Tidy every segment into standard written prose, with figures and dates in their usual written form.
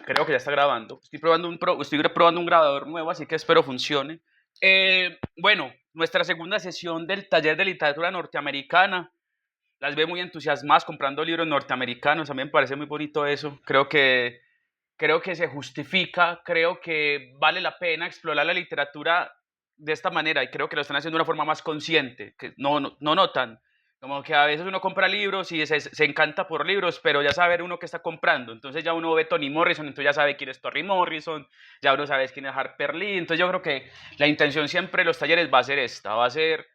Creo que ya está grabando. Estoy probando un grabador nuevo, así que espero funcione. Bueno, nuestra segunda sesión del taller de literatura norteamericana. Las veo muy entusiasmadas comprando libros norteamericanos. A mí me parece muy bonito eso. Creo que se justifica, creo que vale la pena explorar la literatura de esta manera y creo que lo están haciendo de una forma más consciente, que no notan. Como que a veces uno compra libros y se encanta por libros, pero ya sabe uno qué está comprando. Entonces ya uno ve Toni Morrison, entonces ya sabe quién es Toni Morrison, ya uno sabe quién es Harper Lee. Entonces yo creo que la intención siempre de los talleres va a ser esta, va a ser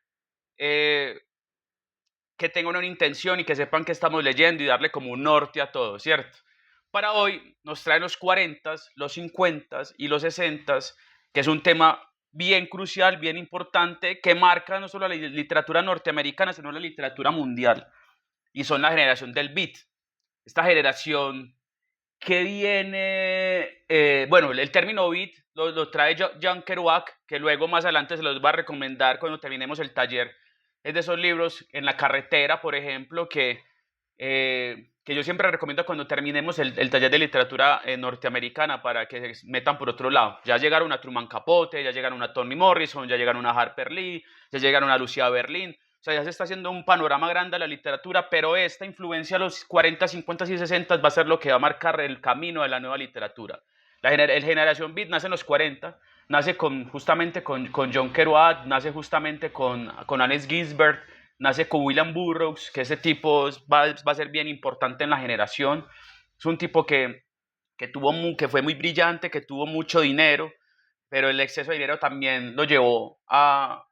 eh, que tengan una intención y que sepan que estamos leyendo y darle como un norte a todo, ¿cierto? Para hoy nos traen los 40, los 50 y los 60, que es un tema bien crucial, bien importante, que marca no solo la literatura norteamericana, sino la literatura mundial. Y son la generación del beat. Esta generación que viene, bueno, el término beat lo trae John Kerouac, que luego más adelante se los va a recomendar cuando terminemos el taller. Es de esos libros en la carretera, por ejemplo, que yo siempre recomiendo cuando terminemos el taller de literatura norteamericana para que se metan por otro lado. Ya llegaron a Truman Capote, ya llegaron a Toni Morrison, ya llegaron a Harper Lee, ya llegaron a Lucía Berlín. O sea, ya se está haciendo un panorama grande de la literatura, pero esta influencia a los 40, 50 y 60 va a ser lo que va a marcar el camino de la nueva literatura. El Generación Beat nace en los 40, nace justamente con John Kerouac, nace justamente con Allen Ginsberg, nace con William Burroughs, que ese tipo va a ser bien importante en la generación. Es un tipo que fue muy brillante, que tuvo mucho dinero, pero el exceso de dinero también lo llevó a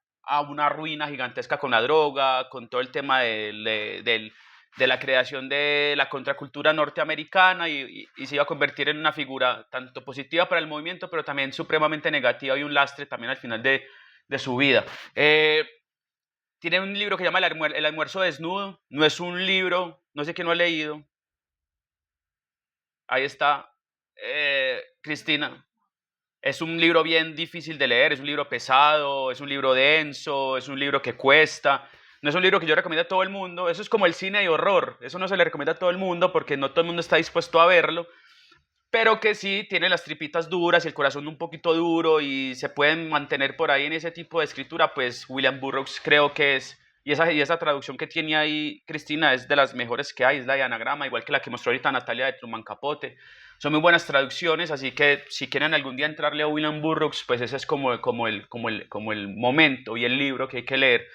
una ruina gigantesca con la droga, con todo el tema de la creación de la contracultura norteamericana y se iba a convertir en una figura tanto positiva para el movimiento, pero también supremamente negativa y un lastre también al final de su vida. Tiene un libro que se llama El almuerzo desnudo, no es un libro, no sé quién lo ha leído, ahí está, Cristina. Es un libro bien difícil de leer, es un libro pesado, es un libro denso, es un libro que cuesta. No es un libro que yo recomiendo a todo el mundo. Eso es como el cine de horror. Eso no se le recomienda a todo el mundo porque no todo el mundo está dispuesto a verlo. Pero que sí tiene las tripitas duras y el corazón un poquito duro y se pueden mantener por ahí en ese tipo de escritura. Pues William Burroughs creo que es. Y esa traducción que tiene ahí Cristina es de las mejores que hay, es la de Anagrama, igual que la que mostró ahorita Natalia de Truman Capote. Son muy buenas traducciones, así que si quieren algún día entrarle a William Burroughs, pues ese es como el momento y el libro que hay que leer.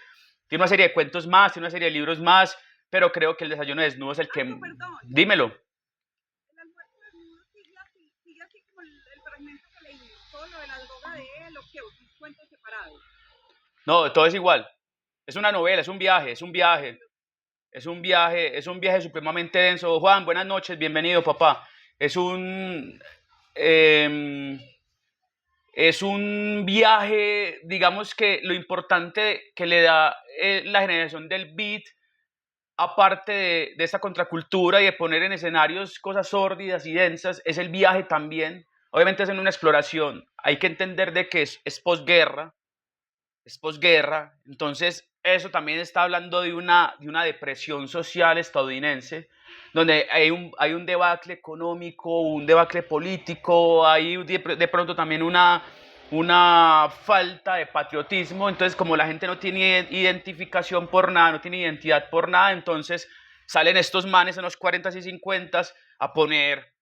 Tiene una serie de cuentos más, tiene una serie de libros más, pero creo que El desayuno desnudo es el que... Algo, perdón. Dímelo. El almuerzo desnudo sigue así como el fragmento que leí, todo lo de la droga de él, o qué, o sus cuentos separados. No, todo es igual. Es una novela, es un viaje, es un viaje. Es un viaje supremamente denso. Juan, buenas noches, bienvenido, papá. Es un... em, es un viaje, digamos que lo importante que le da la generación del beat, aparte de esta contracultura y de poner en escenarios cosas sórdidas y densas, es el viaje también. Obviamente es en una exploración. Hay que entender de que es posguerra, entonces eso también está hablando de una depresión social estadounidense, donde hay un debacle económico, un debacle político, hay de pronto también una falta de patriotismo. Entonces como la gente no tiene identificación por nada, no tiene identidad por nada, entonces salen estos manes en los 40 y 50 a poner,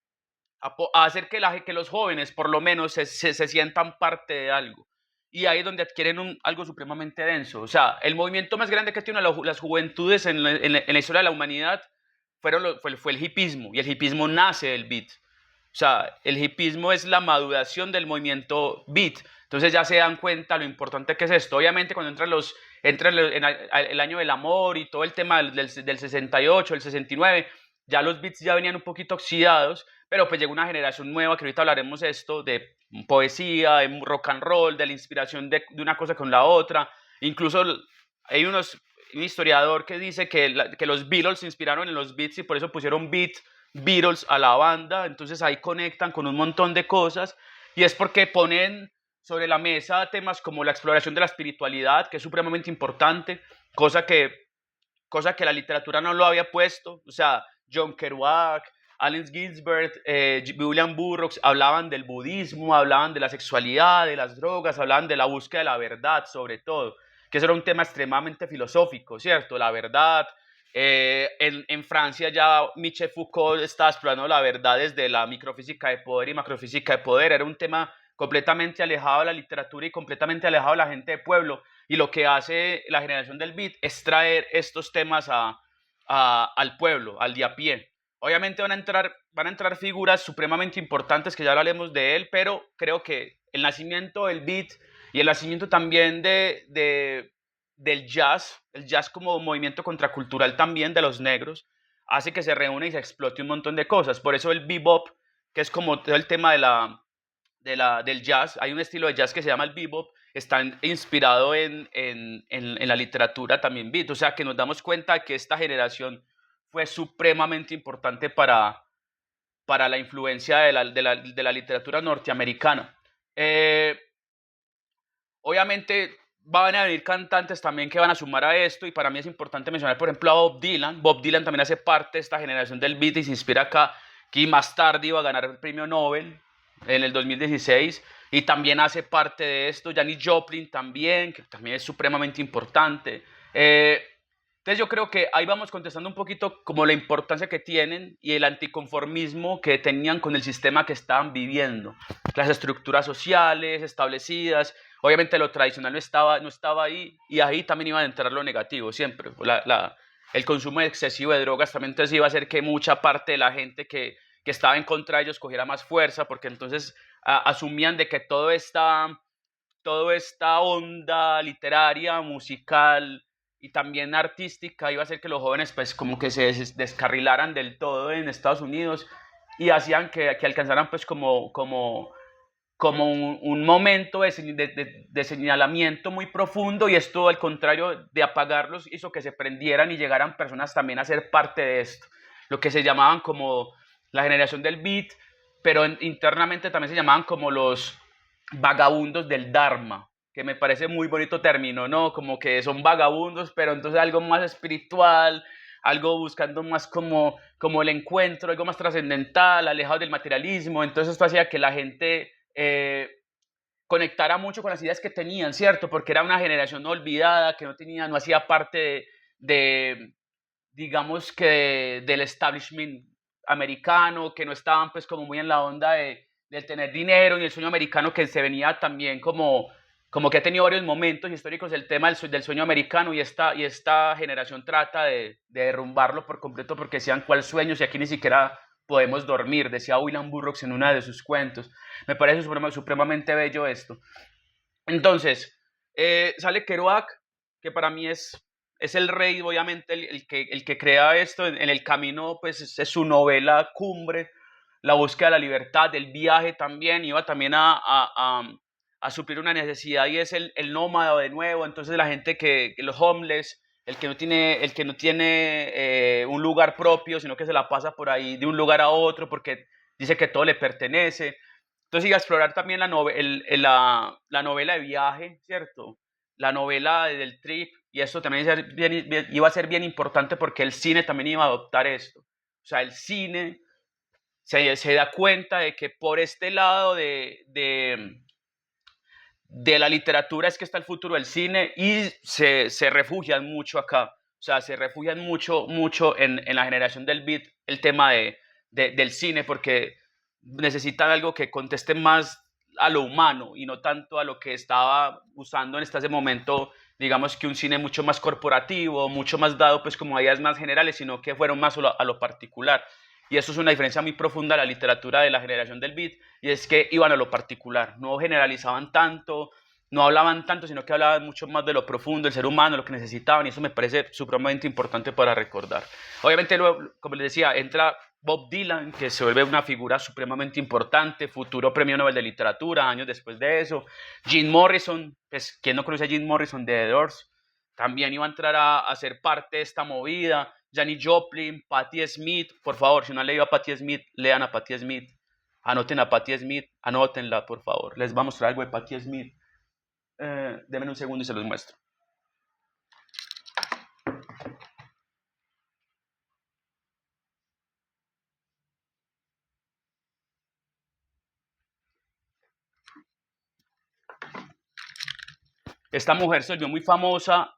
a hacer que los jóvenes por lo menos se sientan parte de algo. Y ahí es donde adquieren algo supremamente denso. O sea, el movimiento más grande que tienen las juventudes en la historia de la humanidad fue el hipismo. Y el hipismo nace del beat. O sea, el hipismo es la maduración del movimiento beat. Entonces ya se dan cuenta lo importante que es esto. Obviamente cuando entra en el año del amor y todo el tema del 68, el 69, ya los beats ya venían un poquito oxidados, pero pues llegó una generación nueva, que ahorita hablaremos esto, de poesía, de rock and roll, de la inspiración de una cosa con la otra. Incluso hay un historiador que dice que los Beatles se inspiraron en los beats y por eso pusieron Beatles a la banda. Entonces ahí conectan con un montón de cosas y es porque ponen sobre la mesa temas como la exploración de la espiritualidad, que es supremamente importante, cosa que la literatura no lo había puesto. O sea, John Kerouac, Allen Ginsberg, William Burroughs hablaban del budismo, hablaban de la sexualidad, de las drogas, hablaban de la búsqueda de la verdad sobre todo, que eso era un tema extremadamente filosófico, ¿cierto? La verdad. En Francia ya Michel Foucault estaba explorando la verdad desde la microfísica de poder y macrofísica de poder. Era un tema completamente alejado de la literatura y completamente alejado de la gente de pueblo. Y lo que hace la generación del beat es traer estos temas al pueblo, al de a pie. Obviamente van a entrar figuras supremamente importantes que ya hablaremos de él, pero creo que el nacimiento del beat y el nacimiento también del jazz, el jazz como movimiento contracultural también de los negros, hace que se reúne y se explote un montón de cosas. Por eso el bebop, que es como todo el tema del jazz, hay un estilo de jazz que se llama el bebop, está inspirado en la literatura también beat. O sea que nos damos cuenta que esta generación fue supremamente importante para la influencia de la literatura norteamericana. Obviamente van a venir cantantes también que van a sumar a esto, y para mí es importante mencionar, por ejemplo, a Bob Dylan. Bob Dylan también hace parte de esta generación del beat y se inspira acá, que más tarde iba a ganar el premio Nobel en el 2016, y también hace parte de esto. Janis Joplin también, que también es supremamente importante. Entonces yo creo que ahí vamos contestando un poquito como la importancia que tienen y el anticonformismo que tenían con el sistema que estaban viviendo, las estructuras sociales establecidas. Obviamente lo tradicional no estaba ahí, y ahí también iba a entrar lo negativo siempre. El consumo excesivo de drogas también entonces iba a hacer que mucha parte de la gente que estaba en contra de ellos cogiera más fuerza, porque entonces asumían de que toda esta onda literaria, musical y también artística iba a hacer que los jóvenes pues como que se descarrilaran del todo en Estados Unidos, y hacían que alcanzaran pues como un momento de señalamiento muy profundo, y esto al contrario de apagarlos hizo que se prendieran y llegaran personas también a ser parte de esto, lo que se llamaban como la generación del beat, pero internamente también se llamaban como los vagabundos del Dharma, que me parece muy bonito término, ¿no? Como que son vagabundos, pero entonces algo más espiritual, algo buscando más como el encuentro, algo más trascendental, alejado del materialismo. Entonces esto hacía que la gente conectara mucho con las ideas que tenían, ¿cierto? Porque era una generación no olvidada, que no hacía parte digamos que del establishment americano, que no estaban pues como muy en la onda de tener dinero, y el sueño americano que se venía también como que ha tenido varios momentos históricos el tema del sueño americano, y esta generación trata de derrumbarlo por completo, porque decían, ¿cuál sueño si aquí ni siquiera podemos dormir? Decía William Burroughs en uno de sus cuentos. Me parece supremamente bello esto. Entonces, sale Kerouac, que para mí es el rey, obviamente, el que crea esto en el camino, pues es su novela cumbre, la búsqueda de la libertad, el viaje también, iba también a suplir una necesidad, y es el nómada de nuevo. Entonces la gente los homeless, el que no tiene un lugar propio, sino que se la pasa por ahí de un lugar a otro porque dice que todo le pertenece. Entonces iba a explorar también la novela de viaje, ¿cierto? La novela del trip, y esto también iba a ser bien importante porque el cine también iba a adoptar esto. O sea, el cine se da cuenta de que por este lado de la literatura es que está el futuro del cine, y se refugian mucho acá. O sea, se refugian mucho en la generación del beat, el tema del cine, porque necesitan algo que conteste más a lo humano y no tanto a lo que estaba usando en ese momento, digamos que un cine mucho más corporativo, mucho más dado pues como a ideas más generales, sino que fueron más a lo particular. Y eso es una diferencia muy profunda de la literatura de la generación del beat, y es que iban a lo particular, no generalizaban tanto, no hablaban tanto, sino que hablaban mucho más de lo profundo, del ser humano, lo que necesitaban, y eso me parece supremamente importante para recordar. Obviamente, luego, como les decía, entra Bob Dylan, que se vuelve una figura supremamente importante, futuro premio Nobel de Literatura, años después de eso. Jim Morrison, pues, ¿quién no conoce a Jim Morrison de The Doors? También iba a entrar a ser parte de esta movida. Janis Joplin, Patti Smith, por favor, si no han leído a Patti Smith, lean a Patti Smith, anoten a Patti Smith, anótenla, por favor. Les voy a mostrar algo de Patti Smith. Denme un segundo y se los muestro. Esta mujer se volvió muy famosa,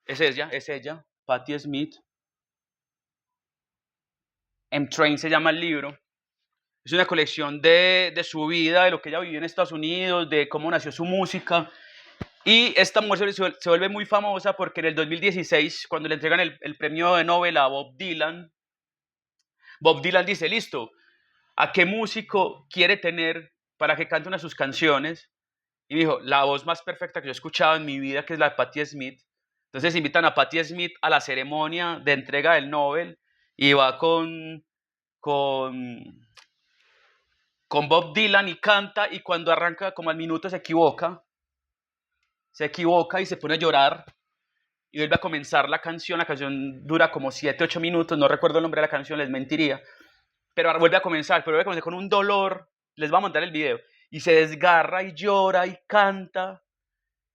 es ella, Patti Smith. M-Train se llama el libro. Es una colección de su vida, de lo que ella vivió en Estados Unidos, de cómo nació su música. Y esta mujer se vuelve muy famosa porque en el 2016, cuando le entregan el premio de Nobel a Bob Dylan dice, listo, ¿a qué músico quiere tener para que cante una de sus canciones? Y dijo, la voz más perfecta que yo he escuchado en mi vida, que es la de Patti Smith. Entonces invitan a Patti Smith a la ceremonia de entrega del Nobel y va con, con Bob Dylan y canta, y cuando arranca como al minuto se equivoca y se pone a llorar y vuelve a comenzar la canción dura como 7, 8 minutos, no recuerdo el nombre de la canción, les mentiría, pero ahora vuelve a comenzar con un dolor, les voy a mandar el video, y se desgarra y llora y canta,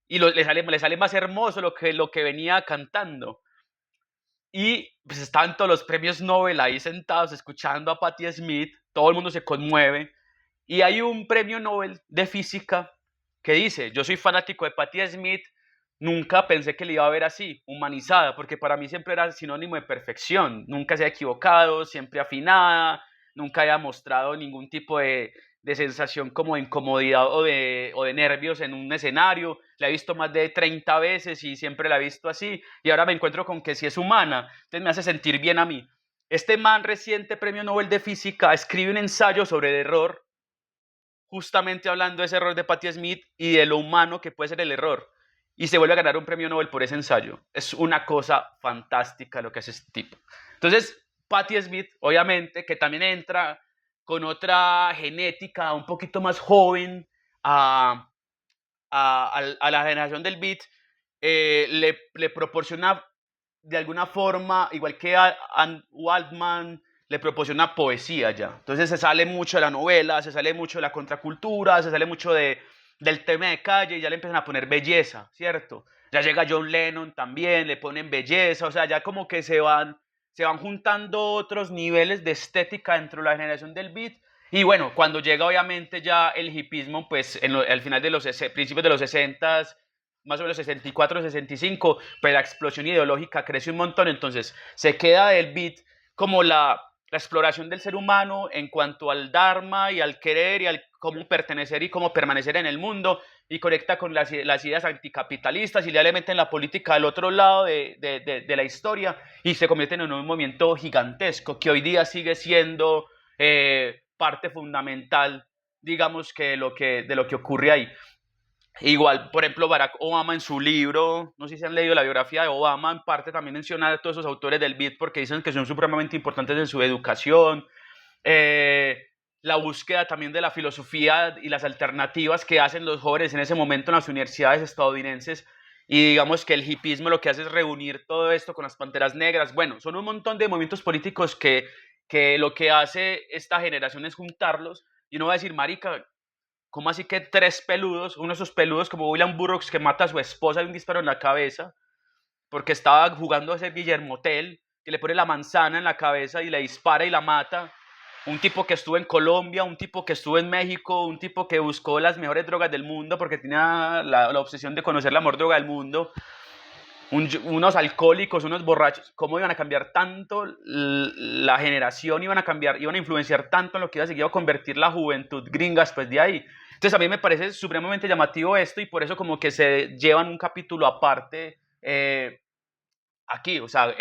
y le sale más hermoso lo que venía cantando. Y pues estaban todos los premios Nobel ahí sentados escuchando a Patti Smith, todo el mundo se conmueve, y hay un premio Nobel de física que dice, yo soy fanático de Patti Smith, nunca pensé que le iba a ver así, humanizada, porque para mí siempre era sinónimo de perfección, nunca se ha equivocado, siempre afinada, nunca haya mostrado ningún tipo de sensación como de incomodidad o de nervios en un escenario, la he visto más de 30 veces y siempre la he visto así, y ahora me encuentro con que si es humana, entonces me hace sentir bien a mí. Este man reciente premio Nobel de Física escribe un ensayo sobre el error, justamente hablando de ese error de Patti Smith y de lo humano que puede ser el error. Y se vuelve a ganar un premio Nobel por ese ensayo. Es una cosa fantástica lo que hace este tipo. Entonces, Patti Smith, obviamente, que también entra con otra genética un poquito más joven a la generación del beat, le proporciona de alguna forma, igual que a Waldman, le proporciona poesía ya. Entonces se sale mucho de la novela, se sale mucho de la contracultura, se sale mucho del tema de calle y ya le empiezan a poner belleza, ¿cierto? Ya llega John Lennon también, le ponen belleza, o sea, ya como que se van juntando otros niveles de estética dentro de la generación del beat. Y bueno, cuando llega obviamente ya el hipismo, pues al final de principios de los 60, más o menos 64, 65, pues la explosión ideológica crece un montón, entonces se queda del beat como la exploración del ser humano en cuanto al dharma y al querer y al cómo pertenecer y cómo permanecer en el mundo, y conecta con las ideas anticapitalistas y le meten la política al otro lado de la historia y se convierte en un movimiento gigantesco que hoy día sigue siendo parte fundamental, digamos, que de lo que ocurre ahí. Igual, por ejemplo, Barack Obama en su libro, no sé si han leído la biografía de Obama, en parte también menciona a todos esos autores del beat porque dicen que son supremamente importantes en su educación, la búsqueda también de la filosofía y las alternativas que hacen los jóvenes en ese momento en las universidades estadounidenses, y digamos que el hipismo lo que hace es reunir todo esto con las Panteras Negras. Bueno, son un montón de movimientos políticos que lo que hace esta generación es juntarlos, y uno va a decir, marica, ¿cómo así que tres peludos, uno de esos peludos como William Burroughs que mata a su esposa de un disparo en la cabeza porque estaba jugando a ese Guillermo Tell, que le pone la manzana en la cabeza y le dispara y la mata? Un tipo que estuvo en Colombia, un tipo que estuvo en México, un tipo que buscó las mejores drogas del mundo porque tenía la obsesión de conocer la mejor droga del mundo, unos alcohólicos, unos borrachos. ¿Cómo iban a cambiar tanto la generación? Iban a influenciar tanto en lo que iba a seguir a convertir la juventud gringa después de ahí. Entonces a mí me parece supremamente llamativo esto, y por eso como que se llevan un capítulo aparte aquí, o sea,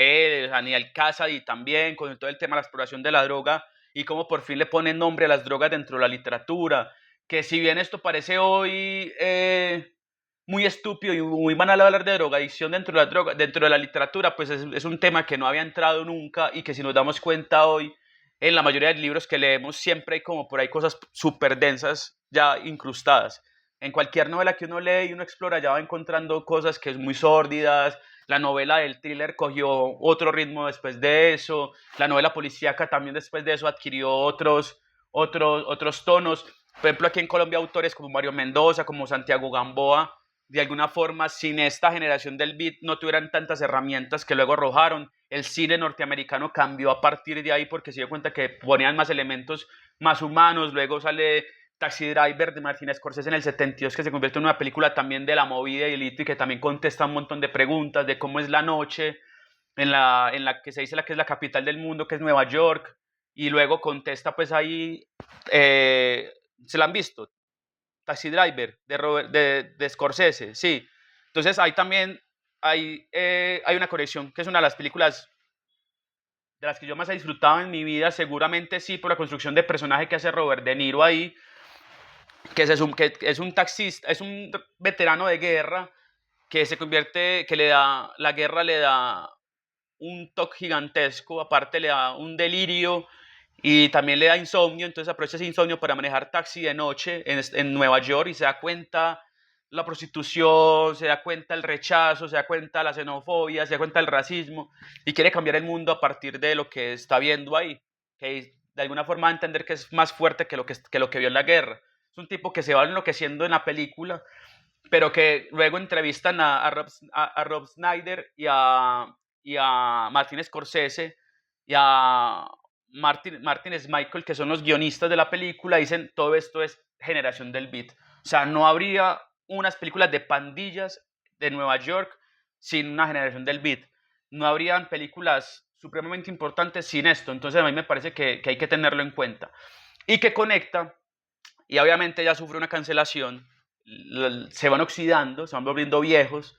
Daniel Cassidy también con todo el tema de la exploración de la droga y cómo por fin le ponen nombre a las drogas dentro de la literatura, que si bien esto parece hoy muy estúpido y muy banal hablar de drogadicción dentro de la literatura, pues es un tema que no había entrado nunca, y que si nos damos cuenta hoy, en la mayoría de libros que leemos siempre hay como por ahí cosas súper densas ya incrustadas. En cualquier novela que uno lee y uno explora ya va encontrando cosas que es muy sórdidas. La novela del thriller cogió otro ritmo después de eso, la novela policíaca también después de eso adquirió otros tonos. Por ejemplo, aquí en Colombia autores como Mario Mendoza, como Santiago Gamboa, de alguna forma, sin esta generación del beat, no tuvieran tantas herramientas que luego arrojaron. El cine norteamericano cambió a partir de ahí porque se dio cuenta que ponían más elementos más humanos. Luego sale Taxi Driver de Martin Scorsese en el 72, que se convierte en una película también de la movida y delito y que también contesta un montón de preguntas de cómo es la noche en la que se dice que es la capital del mundo, que es Nueva York, y luego contesta pues ahí, ¿se la han visto? Taxi Driver de Scorsese, sí. Entonces ahí también hay una conexión, que es una de las películas de las que yo más he disfrutado en mi vida, seguramente sí, por la construcción de personaje que hace Robert De Niro ahí, que es un taxista, es un veterano de guerra que se convierte, la guerra le da un toque gigantesco, aparte le da un delirio y también le da insomnio, entonces aprovecha ese insomnio para manejar taxi de noche en Nueva York y se da cuenta la prostitución, se da cuenta el rechazo, se da cuenta la xenofobia, se da cuenta el racismo y quiere cambiar el mundo a partir de lo que está viendo ahí, que de alguna forma va a entender que es más fuerte que lo que vio en la guerra. Es un tipo que se va enloqueciendo en la película, pero que luego entrevistan a Rob Snyder y a Martin Scorsese y a Martin Michael, que son los guionistas de la película, dicen todo esto es generación del beat. O sea, no habría unas películas de pandillas de Nueva York sin una generación del beat. No habrían películas supremamente importantes sin esto. Entonces a mí me parece que hay que tenerlo en cuenta. Y que conecta, y obviamente ya sufre una cancelación, se van oxidando, se van volviendo viejos,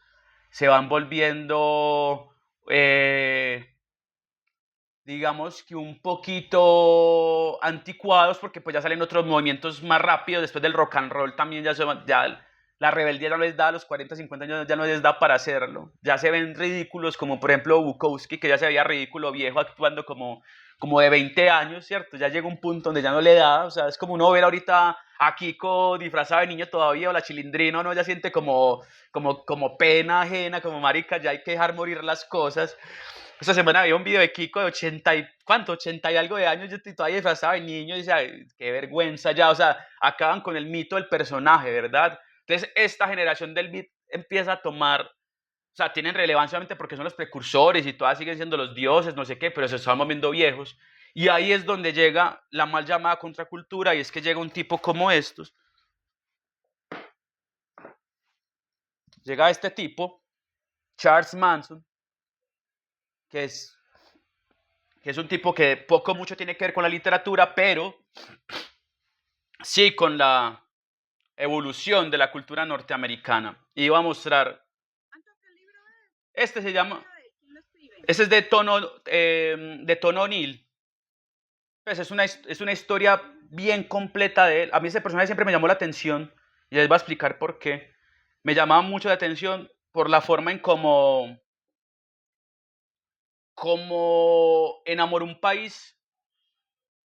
se van volviendo, digamos que un poquito anticuados, porque pues ya salen otros movimientos más rápidos, después del rock and roll también ya la rebeldía no les da a los 40, 50 años, ya no les da para hacerlo, ya se ven ridículos, como por ejemplo Bukowski, que ya se veía ridículo viejo actuando como de 20 años, ¿cierto? Ya llega un punto donde ya no le da, o sea, es como uno ver ahorita a Kiko disfrazado de niño todavía, o la Chilindrina, uno ya siente como pena ajena, como marica, ya hay que dejar morir las cosas. Esta semana había un video de Kiko de 80 y, ¿cuánto? 80 y algo de años, yo estoy todavía disfrazado de niño y decía, qué vergüenza ya, o sea, acaban con el mito del personaje, ¿verdad? Entonces, esta generación del beat empieza a tomar, o sea, tienen relevancia obviamente porque son los precursores y todas siguen siendo los dioses, no sé qué, pero se están moviendo viejos. Y ahí es donde llega la mal llamada contracultura y es que llega un tipo como estos. Llega este tipo, Charles Manson, que es un tipo que poco mucho tiene que ver con la literatura, pero sí con la evolución de la cultura norteamericana. Y iba a mostrar, Antes el libro este se llama, de quién lo escribe. este es de Tono O'Neill. Pues es una historia bien completa de él. A mí ese personaje siempre me llamó la atención y les voy a explicar por qué. Me llamaba mucho la atención por la forma en cómo enamoró un país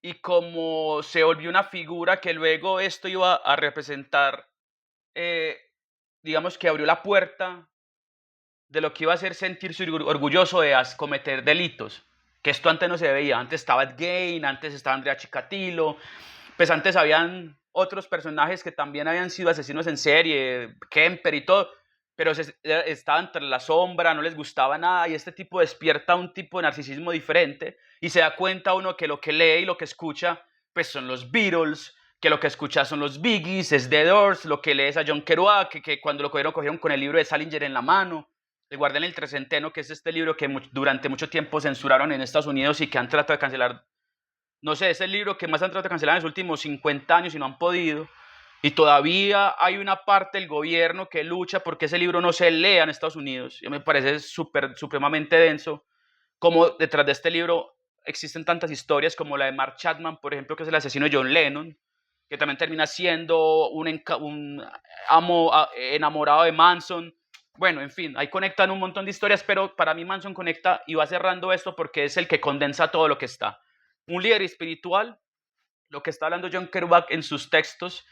y cómo se volvió una figura que luego esto iba a representar, eh, digamos que abrió la puerta de lo que iba a ser sentirse orgulloso de cometer delitos, que esto antes no se veía. Antes estaba Ed Gein, antes estaba Andrea Chikatilo, pues antes habían otros personajes que también habían sido asesinos en serie, Kemper y todo, pero estaban tras la sombra, no les gustaba nada, y este tipo despierta un tipo de narcisismo diferente y se da cuenta uno que lo que lee y lo que escucha pues son los Beatles, que lo que escucha son los Biggies, es The Doors, lo que lees a John Kerouac, que cuando lo cogieron con el libro de Salinger en la mano, el Guardián del Trecenteno, que es este libro que durante mucho tiempo censuraron en Estados Unidos y que han tratado de cancelar. No sé, es el libro que más han tratado de cancelar en los últimos 50 años y no han podido. Y todavía hay una parte del gobierno que lucha porque ese libro no se lea en Estados Unidos. Y me parece supremamente denso. Como detrás de este libro existen tantas historias como la de Mark Chapman, por ejemplo, que es el asesino de John Lennon, que también termina siendo un enamorado de Manson. Bueno, en fin, ahí conectan un montón de historias, pero para mí Manson conecta y va cerrando esto porque es el que condensa todo lo que está. Un líder espiritual, lo que está hablando John Kerouac en sus textos,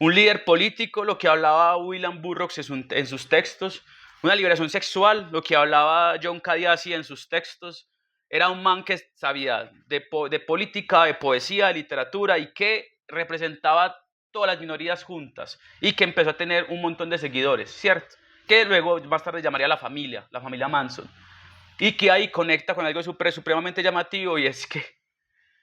un líder político, lo que hablaba William Burroughs en sus textos, una liberación sexual, lo que hablaba John Kadiasi en sus textos. Era un man que sabía de política, de poesía, de literatura y que representaba todas las minorías juntas y que empezó a tener un montón de seguidores, ¿cierto? Que luego más tarde llamaría la familia Manson, y que ahí conecta con algo supremamente llamativo y es que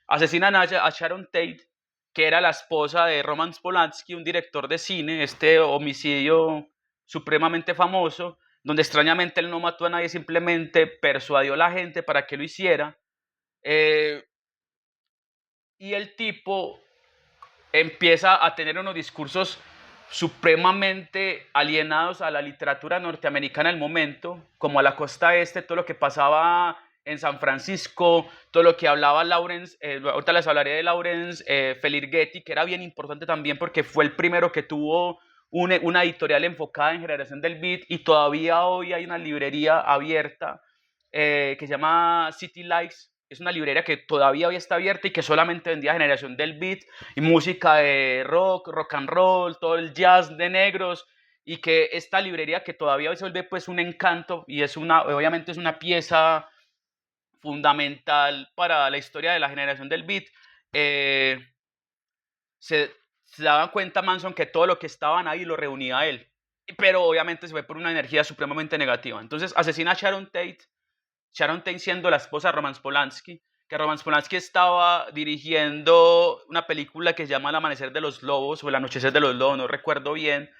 asesinan a Sharon Tate, que era la esposa de Roman Polanski, un director de cine, este homicidio supremamente famoso, donde extrañamente él no mató a nadie, simplemente persuadió a la gente para que lo hiciera. Y el tipo empieza a tener unos discursos supremamente alienados a la literatura norteamericana del momento, como a la costa este, todo lo que pasaba en San Francisco, todo lo que hablaba Lawrence, ahorita les hablaré de Lawrence Feligretti, que era bien importante también porque fue el primero que tuvo una editorial enfocada en generación del beat, y todavía hoy hay una librería abierta que se llama City Lights. Es una librería que todavía hoy está abierta y que solamente vendía generación del beat y música de rock, rock and roll, todo el jazz de negros, y que esta librería que todavía hoy se vuelve pues un encanto y es obviamente es una pieza fundamental para la historia de la generación del beat. Se, se daba cuenta Manson que todo lo que estaban ahí lo reunía a él, pero obviamente se fue por una energía supremamente negativa. Entonces asesina a Sharon Tate siendo la esposa de Roman Polanski, que Roman Polanski estaba dirigiendo una película que se llama El amanecer de los lobos o El anochecer de los lobos, no recuerdo bien,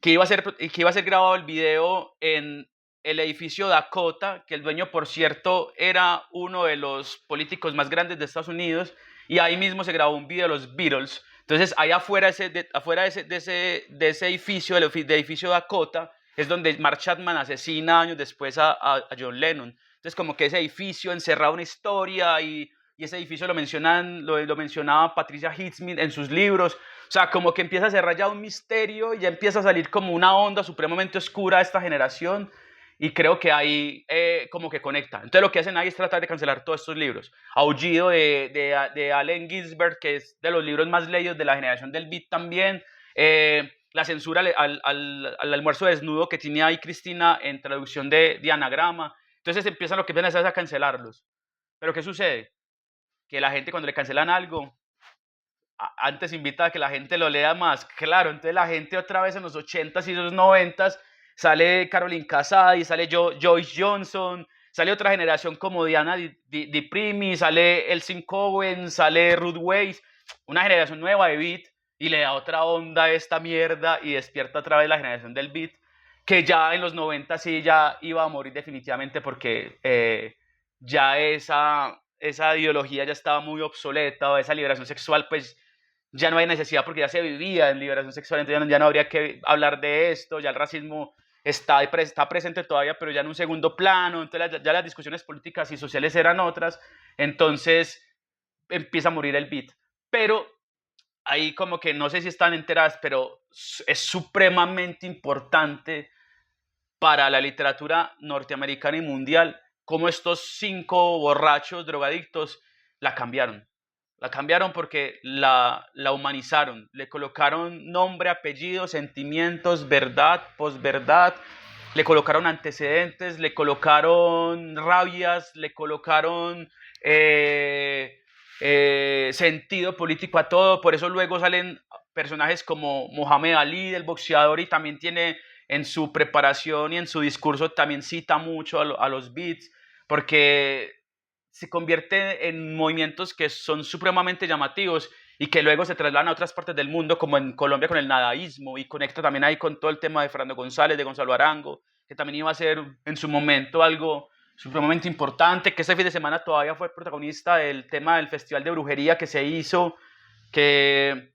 que iba a ser grabado el video en el edificio Dakota, que el dueño, por cierto, era uno de los políticos más grandes de Estados Unidos, y ahí mismo se grabó un video de los Beatles. Entonces, ahí afuera, de ese edificio, del edificio Dakota, es donde Mark Chapman asesina años después a John Lennon. Entonces, como que ese edificio encerraba una historia, y ese edificio lo mencionaba Patricia Highsmith en sus libros. O sea, como que empieza a cerrar ya un misterio y ya empieza a salir como una onda supremamente oscura a esta generación, y creo que ahí como que conecta. Entonces lo que hacen ahí es tratar de cancelar todos estos libros. Aullido de Allen Ginsberg, que es de los libros más leídos de la generación del beat también. La censura al almuerzo desnudo que tiene ahí Cristina en traducción de anagrama. Entonces empiezan lo que empiezan a hacer es a cancelarlos. Pero ¿qué sucede? Que la gente, cuando le cancelan algo, antes invita a que la gente lo lea más. Claro, entonces la gente otra vez en los 80s y los 90s sale Caroline Casadi, sale Joyce Johnson, sale otra generación como Diana Di Primi, sale Elsin Cohen, sale Ruth Weiss, una generación nueva de beat, y le da otra onda a esta mierda y despierta otra vez la generación del beat, que ya en los 90 sí ya iba a morir definitivamente porque ya esa ideología ya estaba muy obsoleta, o esa liberación sexual pues ya no hay necesidad porque ya se vivía en liberación sexual, entonces ya no habría que hablar de esto, ya el racismo está presente todavía, pero ya en un segundo plano, entonces ya las discusiones políticas y sociales eran otras, entonces empieza a morir el beat. Pero ahí como que no sé si están enteradas, pero es supremamente importante para la literatura norteamericana y mundial cómo estos 5 borrachos drogadictos la cambiaron. La cambiaron porque la humanizaron, le colocaron nombre, apellido, sentimientos, verdad, posverdad, le colocaron antecedentes, le colocaron rabias, le colocaron sentido político a todo. Por eso luego salen personajes como Mohamed Ali, el boxeador, y también tiene en su preparación y en su discurso también cita mucho a los beats, porque se convierte en movimientos que son supremamente llamativos y que luego se trasladan a otras partes del mundo, como en Colombia con el nadaísmo, y conecta también ahí con todo el tema de Fernando González, de Gonzalo Arango, que también iba a ser en su momento algo supremamente importante, que este fin de semana todavía fue protagonista del tema del Festival de Brujería que se hizo, que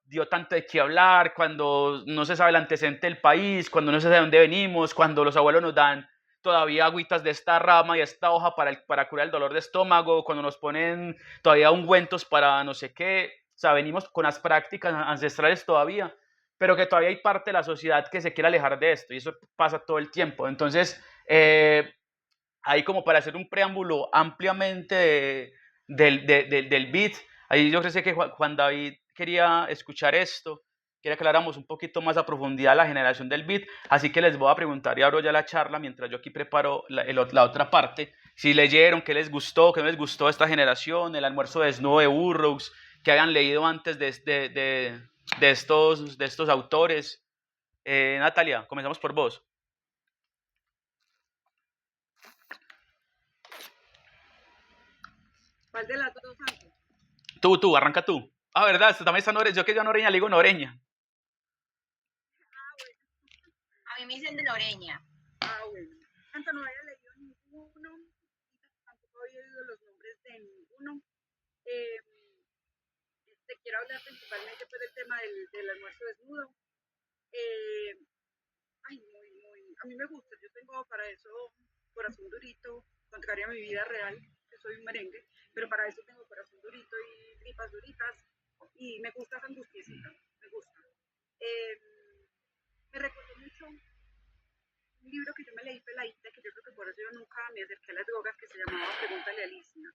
dio tanto de qué hablar, cuando no se sabe el antecedente del país, cuando no se sabe de dónde venimos, cuando los abuelos nos dan todavía agüitas de esta rama y esta hoja para curar el dolor de estómago, cuando nos ponen todavía ungüentos para no sé qué. O sea, venimos con las prácticas ancestrales todavía, pero que todavía hay parte de la sociedad que se quiere alejar de esto, y eso pasa todo el tiempo. Entonces, ahí como para hacer un preámbulo ampliamente del beat, ahí yo creo que Juan David quería escuchar esto, quería que habláramos un poquito más a profundidad la generación del beat, así que les voy a preguntar y abro ya la charla mientras yo aquí preparo la otra parte, si leyeron, qué les gustó, qué no les gustó esta generación, el almuerzo desnudo de Burroughs, que hayan leído antes de estos autores. Natalia, comenzamos por vos. ¿Cuál de las dos antes? Tú, arranca tú. Ah, ¿verdad? Usted también está noreña. Yo que yo a noreña le digo noreña. Ah, bueno, A mí me dicen de Noreña. ah, bueno. Tanto no había leído ninguno, tampoco había oído los nombres de ninguno. Eh, te quiero hablar principalmente pues, del tema del almuerzo desnudo. Eh, ay, a mí me gusta, yo tengo para eso corazón durito, contrario a mi vida real, que soy un merengue, pero para eso tengo corazón durito y tripas duritas, y me gusta esa angustiecita, me gusta. Eh, me recordó mucho un libro que yo me leí peladita, que yo creo que por eso yo nunca me acerqué a las drogas, que se llamaba Pregúntale a Alicia,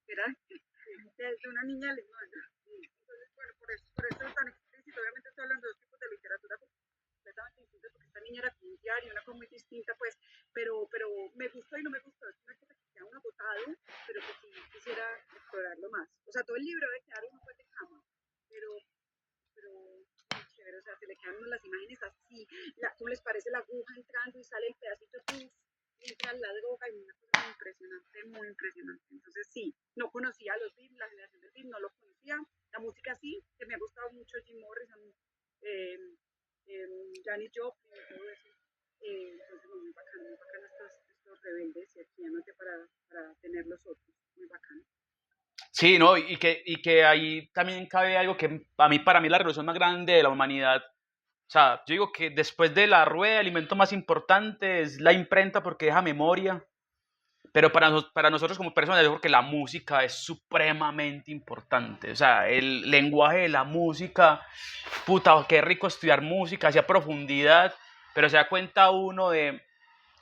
que era de una niña alemana. Entonces, bueno, por eso es tan explícito, obviamente estoy hablando de dos tipos de literatura completamente distintas, porque esta niña era como un diario, una cosa muy distinta, pues, pero me gustó y no me gustó, es una cosa que queda uno agotado, pero que sí quisiera explorarlo más. O sea, todo el libro debe quedar uno pues de cama, pero muy chévere, o sea, se le quedan uno las imágenes así, tú les parece la aguja entrando y sale el pedacito de pus, y entra la droga y una cosa muy impresionante. Entonces sí, no conocía a los Beatles, la generación de Beatles no lo conocía, la música sí, que me ha gustado mucho Jim Morrison, eh, Janis Joplin y todo eso. Entonces muy bacano estos rebeldes y aquí anote para tener los otros, muy bacano. Sí, ¿no? Y que ahí también cabe algo que para mí es la revolución más grande de la humanidad. O sea, yo digo que después de la rueda, el alimento más importante es la imprenta porque deja memoria. Pero para nosotros como personas, yo creo que la música es supremamente importante. O sea, el lenguaje de la música, puta, qué rico estudiar música, hacia profundidad, pero se da cuenta uno de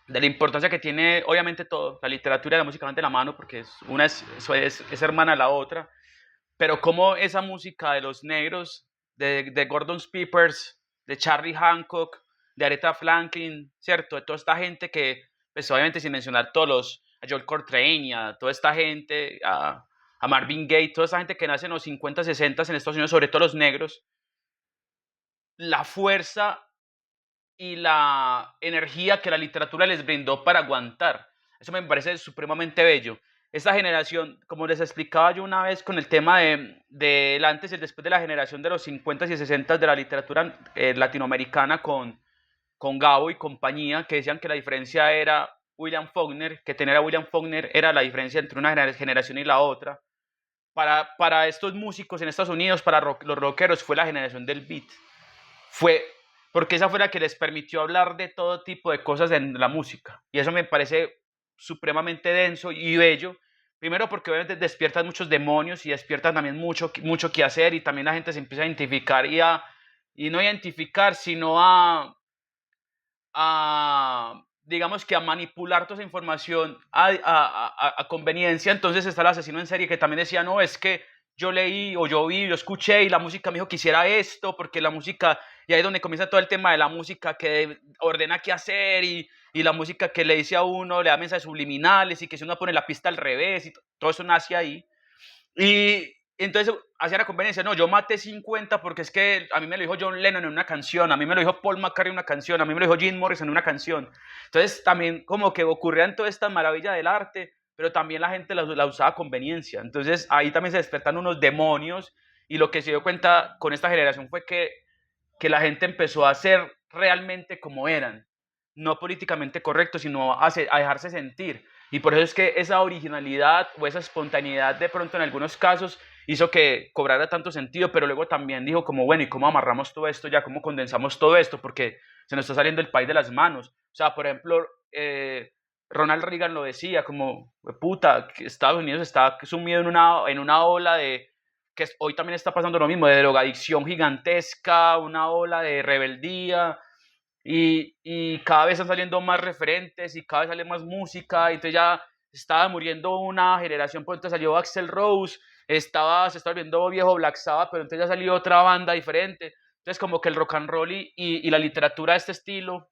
la importancia que tiene, obviamente, todo. La literatura y la música van de la mano porque una es hermana de la otra. Pero como esa música de los negros, de Gordon Peppers, de Charlie Hancock, de Aretha Franklin, ¿cierto? De toda esta gente que, pues obviamente sin mencionar todos a Joel Coltrane, a toda esta gente, a Marvin Gaye, toda esta gente que nace en los 50, 60 en Estados Unidos, sobre todo los negros, la fuerza y la energía que la literatura les brindó para aguantar. Eso me parece supremamente bello. Esta generación, como les explicaba yo una vez con el tema del antes y el después de la generación de los 50 y 60 de la literatura latinoamericana con Gabo y compañía, que decían que la diferencia era William Faulkner, que tener a William Faulkner era la diferencia entre una generación y la otra. Para estos músicos en Estados Unidos, para los rockeros, fue la generación del beat. Fue porque esa fue la que les permitió hablar de todo tipo de cosas en la música. Y eso me parece supremamente denso y bello. Primero porque obviamente despiertan muchos demonios y despiertan también mucho que hacer y también la gente se empieza a identificar y no a identificar, sino digamos que a manipular toda esa información a conveniencia. Entonces está el asesino en serie que también decía, no, es que yo leí o yo vi, yo escuché y la música me dijo que hiciera esto, porque la música, y ahí es donde comienza todo el tema de la música que ordena qué hacer y la música que le dice a uno, le da mensajes subliminales y que si uno pone la pista al revés y todo eso nace ahí. Y entonces hacía la conveniencia, no, yo maté 50 porque es que a mí me lo dijo John Lennon en una canción, a mí me lo dijo Paul McCartney en una canción, a mí me lo dijo Jim Morrison en una canción. Entonces también como que ocurrían todas estas maravillas del arte, pero también la gente la usaba a conveniencia. Entonces ahí también se despertan unos demonios y lo que se dio cuenta con esta generación fue que la gente empezó a ser realmente como eran, no políticamente correctos, sino a dejarse sentir. Y por eso es que esa originalidad o esa espontaneidad de pronto en algunos casos hizo que cobrara tanto sentido, pero luego también dijo como, bueno, ¿y cómo amarramos todo esto ya? ¿Cómo condensamos todo esto? Porque se nos está saliendo el país de las manos. O sea, por ejemplo, Ronald Reagan lo decía, como, puta, que Estados Unidos está sumido en una ola de, que hoy también está pasando lo mismo, de drogadicción gigantesca, una ola de rebeldía, y cada vez están saliendo más referentes y cada vez sale más música, y entonces ya estaba muriendo una generación, pues entonces salió Axl Rose, se estaba volviendo viejo Black Sabbath, pero entonces ya salió otra banda diferente, entonces como que el rock and roll y la literatura de este estilo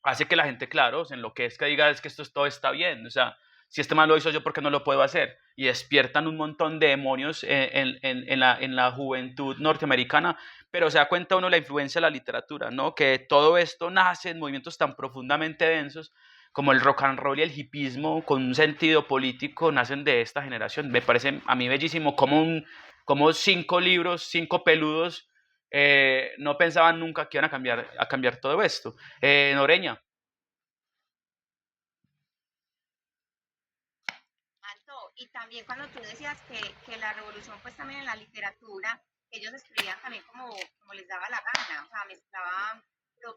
hace que la gente, claro, se enloquezca y diga, es que esto todo está bien, o sea, si este mal lo hizo yo, ¿por qué no lo puedo hacer? Y despiertan un montón de demonios en la juventud norteamericana, pero se da cuenta uno de la influencia de la literatura, ¿no? Que todo esto nace en movimientos tan profundamente densos como el rock and roll y el hipismo, con un sentido político, nacen de esta generación. Me parece a mí bellísimo como como 5 libros, 5 peludos, no pensaban nunca que iban a cambiar todo esto. Noreña. Anto, y también cuando tú decías que la revolución, pues también en la literatura, ellos escribían también como les daba la gana, o sea, mezclaban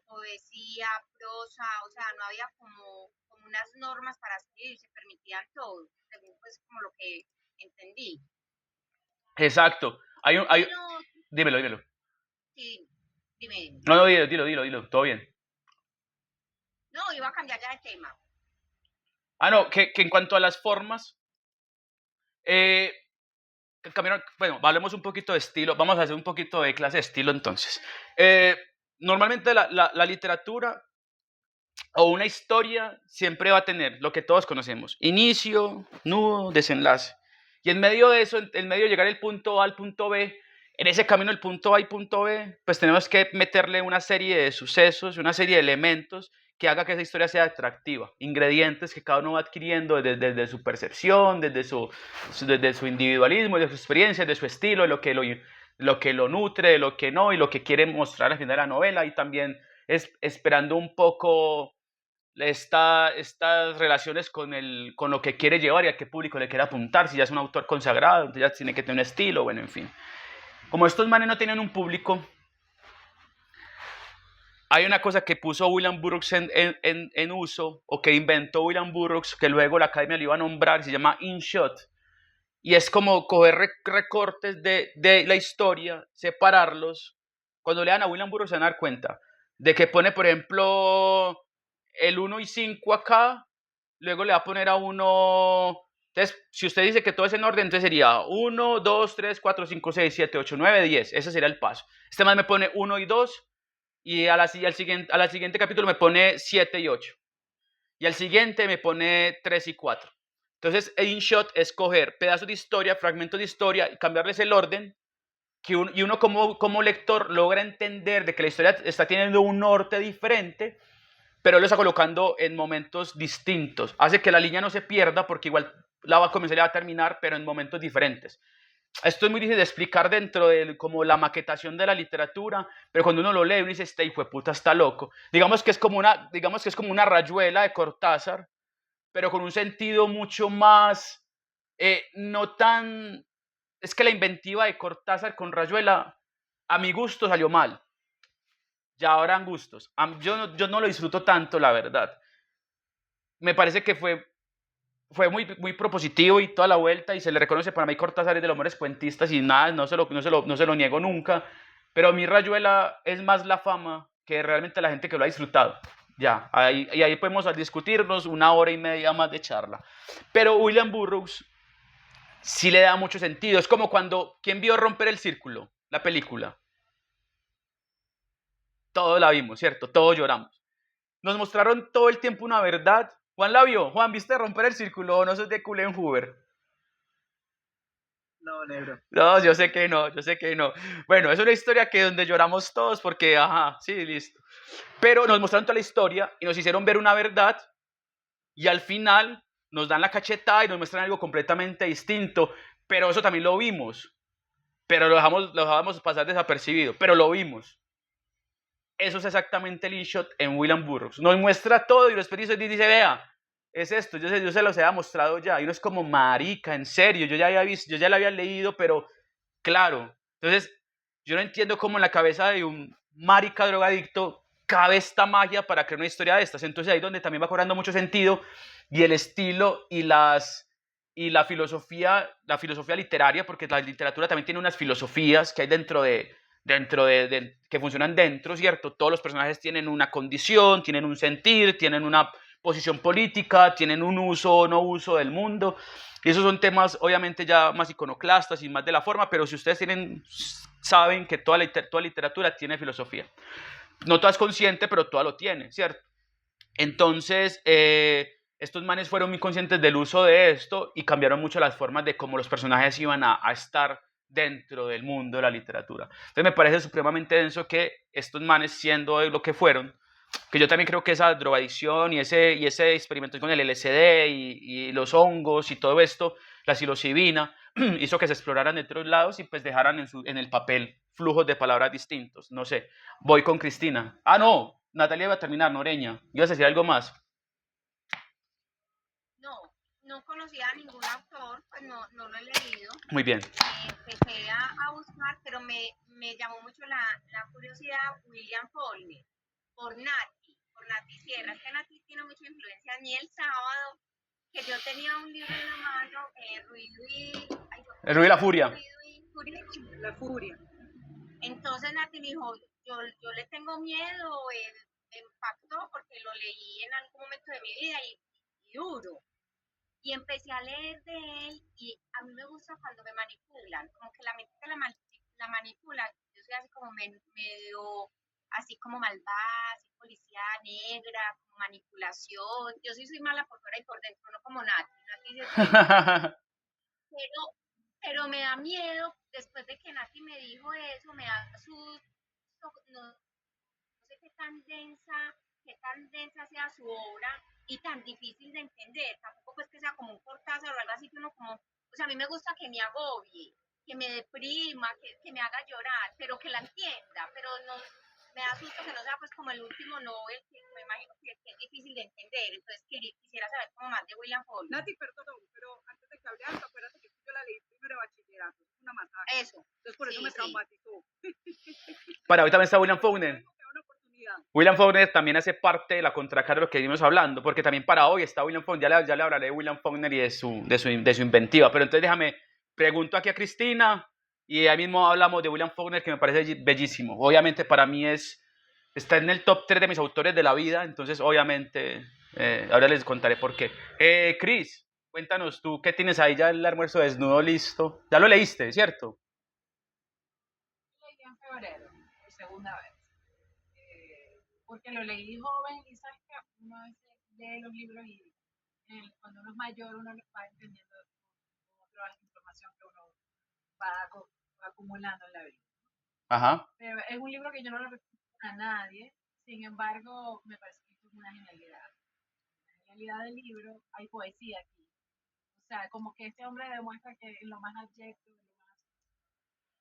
poesía, prosa, o sea, no había como unas normas para escribir, se permitían todo, según pues como lo que entendí. Exacto. No, Dímelo, dímelo. sí, dime, No, no, dilo, todo bien. no, iba a cambiar ya de tema. No, que en cuanto a las formas, eh, bueno, hablemos un poquito de estilo, vamos a hacer un poquito de clase de estilo entonces. Normalmente la literatura o una historia siempre va a tener lo que todos conocemos: inicio, nudo, desenlace. Y en medio de eso, en medio de llegar del punto A al punto B, en ese camino del punto A y punto B, pues tenemos que meterle una serie de sucesos, una serie de elementos que haga que esa historia sea atractiva, ingredientes que cada uno va adquiriendo desde su percepción, desde su individualismo, de su experiencia, de su estilo, de lo que lo nutre, de lo que no, y lo que quiere mostrar al final de la novela, y también esperando un poco estas relaciones con lo que quiere llevar y a qué público le quiere apuntar. Si ya es un autor consagrado, entonces ya tiene que tener un estilo, bueno, en fin. Como estos manes no tienen un público, hay una cosa que puso William Burroughs en uso, o que inventó William Burroughs, que luego la academia lo iba a nombrar, se llama InShot. Y es como coger recortes de la historia, separarlos. Cuando lean a William Burroughs se van a dar cuenta de que pone, por ejemplo, el 1 y 5 acá, luego le va a poner a 1. Entonces, si usted dice que todo es en orden, entonces sería 1, 2, 3, 4, 5, 6, 7, 8, 9, 10. Ese sería el paso. Este más me pone 1 y 2, y al siguiente capítulo me pone 7 y 8. Y al siguiente me pone 3 y 4. Entonces, InShot es coger pedazos de historia, fragmentos de historia, y cambiarles el orden, y uno como lector logra entender de que la historia está teniendo un norte diferente, pero lo está colocando en momentos distintos. Hace que la línea no se pierda, porque igual la va a comenzar y la va a terminar, pero en momentos diferentes. Esto es muy difícil de explicar dentro de como la maquetación de la literatura, pero cuando uno lo lee, uno dice: este hijo de puta está loco. Digamos que es como una rayuela de Cortázar, pero con un sentido mucho más, no tan... Es que la inventiva de Cortázar con Rayuela, a mi gusto, salió mal. Ya habrán gustos. Yo no lo disfruto tanto, la verdad. Me parece que fue muy propositivo y toda la vuelta, y se le reconoce. Para mí Cortázar es de los mejores cuentistas y nada, no se lo niego nunca, pero a mí Rayuela es más la fama que realmente la gente que lo ha disfrutado. Ya, ahí podemos discutirnos 1 hora y media más de charla. Pero William Burroughs sí le da mucho sentido. Es como cuando, ¿quién vio Romper el Círculo? La película. Todos la vimos, ¿cierto? Todos lloramos. Nos mostraron todo el tiempo una verdad. Juan la vio. Juan, ¿viste Romper el Círculo o no sos de Cullen Hoover? No, negro. No, yo sé que no, yo sé que no. Bueno, es una historia que donde lloramos todos porque, ajá, sí, listo. Pero nos mostraron toda la historia y nos hicieron ver una verdad, y al final nos dan la cachetada y nos muestran algo completamente distinto. Pero eso también lo vimos, pero lo dejamos pasar desapercibido, pero lo vimos. Eso es exactamente el InShot en William Burroughs. Nos muestra todo y después dice: vea, es esto, yo se los había mostrado ya. Y uno es como: marica, en serio, yo ya había visto, yo ya lo había leído, pero claro. Entonces, yo no entiendo cómo en la cabeza de un marica drogadicto cabe esta magia para crear una historia de estas. Entonces ahí es donde también va cobrando mucho sentido, y el estilo y la filosofía literaria, porque la literatura también tiene unas filosofías que hay dentro que funcionan dentro, ¿cierto? Todos los personajes tienen una condición, tienen un sentir, tienen una posición política, tienen un uso o no uso del mundo. Y esos son temas obviamente ya más iconoclastas y más de la forma, pero si ustedes saben que toda literatura tiene filosofía. No toda es consciente, pero toda lo tiene, ¿cierto? Entonces, estos manes fueron muy conscientes del uso de esto y cambiaron mucho las formas de cómo los personajes iban a estar dentro del mundo de la literatura. Entonces me parece supremamente denso que estos manes, siendo lo que fueron, que yo también creo que esa drogadicción y ese experimento con el LSD y los hongos y todo esto, la psilocibina, hizo que se exploraran de otros lados y pues dejaran en el papel flujos de palabras distintos. No sé, voy con Cristina. Ah, no, Natalia iba a terminar, Noreña. ¿Ibas a decir algo más? No, no conocía a ningún autor, pues no lo he leído. Muy bien. Empecé a buscar, pero me llamó mucho la curiosidad William Faulkner, por Nati Sierra. Es que Nati tiene mucha influencia. Ni el sábado, que yo tenía un libro en la mano, Ruido y... ay, El Ruido y la Furia. Ruido y Furia. La furia. Entonces Nati me dijo, yo le tengo miedo, me impactó porque lo leí en algún momento de mi vida y duro. Y empecé a leer de él y a mí me gusta cuando me manipulan, como que la mente la manipula. Yo soy así como medio, así como malvada, así policía negra, como manipulación. Yo sí soy mala por fuera y por dentro, no como Nati. Nati es pero, pero me da miedo, después de que Nati me dijo eso, me da susto, no sé qué tan densa sea su obra y tan difícil de entender. Tampoco pues que sea como un cortazo o algo así, que uno como, o sea, a mí me gusta que me agobie, que me deprima, que me haga llorar, pero que la entienda, pero no, me da susto que no sea pues como el último Nobel, que me imagino que es difícil de entender. Entonces quisiera saber como más de William Faulkner. Nati, perdón, pero antes de que hable algo, acuérdate que yo la leí primero de bachillerato, es una masacre. Eso. Entonces por eso Sí, me sí. traumatizó. Para hoy también está William Faulkner. Tengo que dar una oportunidad. William Faulkner también hace parte de la contracara de lo que venimos hablando, porque también para hoy está William Faulkner, ya le hablaré de William Faulkner y de su inventiva, pero entonces déjame, pregunto aquí a Cristina y ahí mismo hablamos de William Faulkner, que me parece bellísimo. Obviamente para mí está en el top 3 de mis autores de la vida, entonces obviamente ahora les contaré por qué. Cris, cuéntanos tú, ¿qué tienes ahí ya el almuerzo desnudo listo? Ya lo leíste, ¿cierto? Leí en febrero, por segunda vez. Porque lo leí joven y sabes que uno a veces lee los libros y cuando uno es mayor uno los va entendiendo con otra información que uno va acumulando en la vida. Ajá. Pero es un libro que yo no lo recomiendo a nadie, sin embargo me parece que es una genialidad. La genialidad del libro, hay poesía aquí. O sea, como que este hombre demuestra que en lo más abyecto, en lo más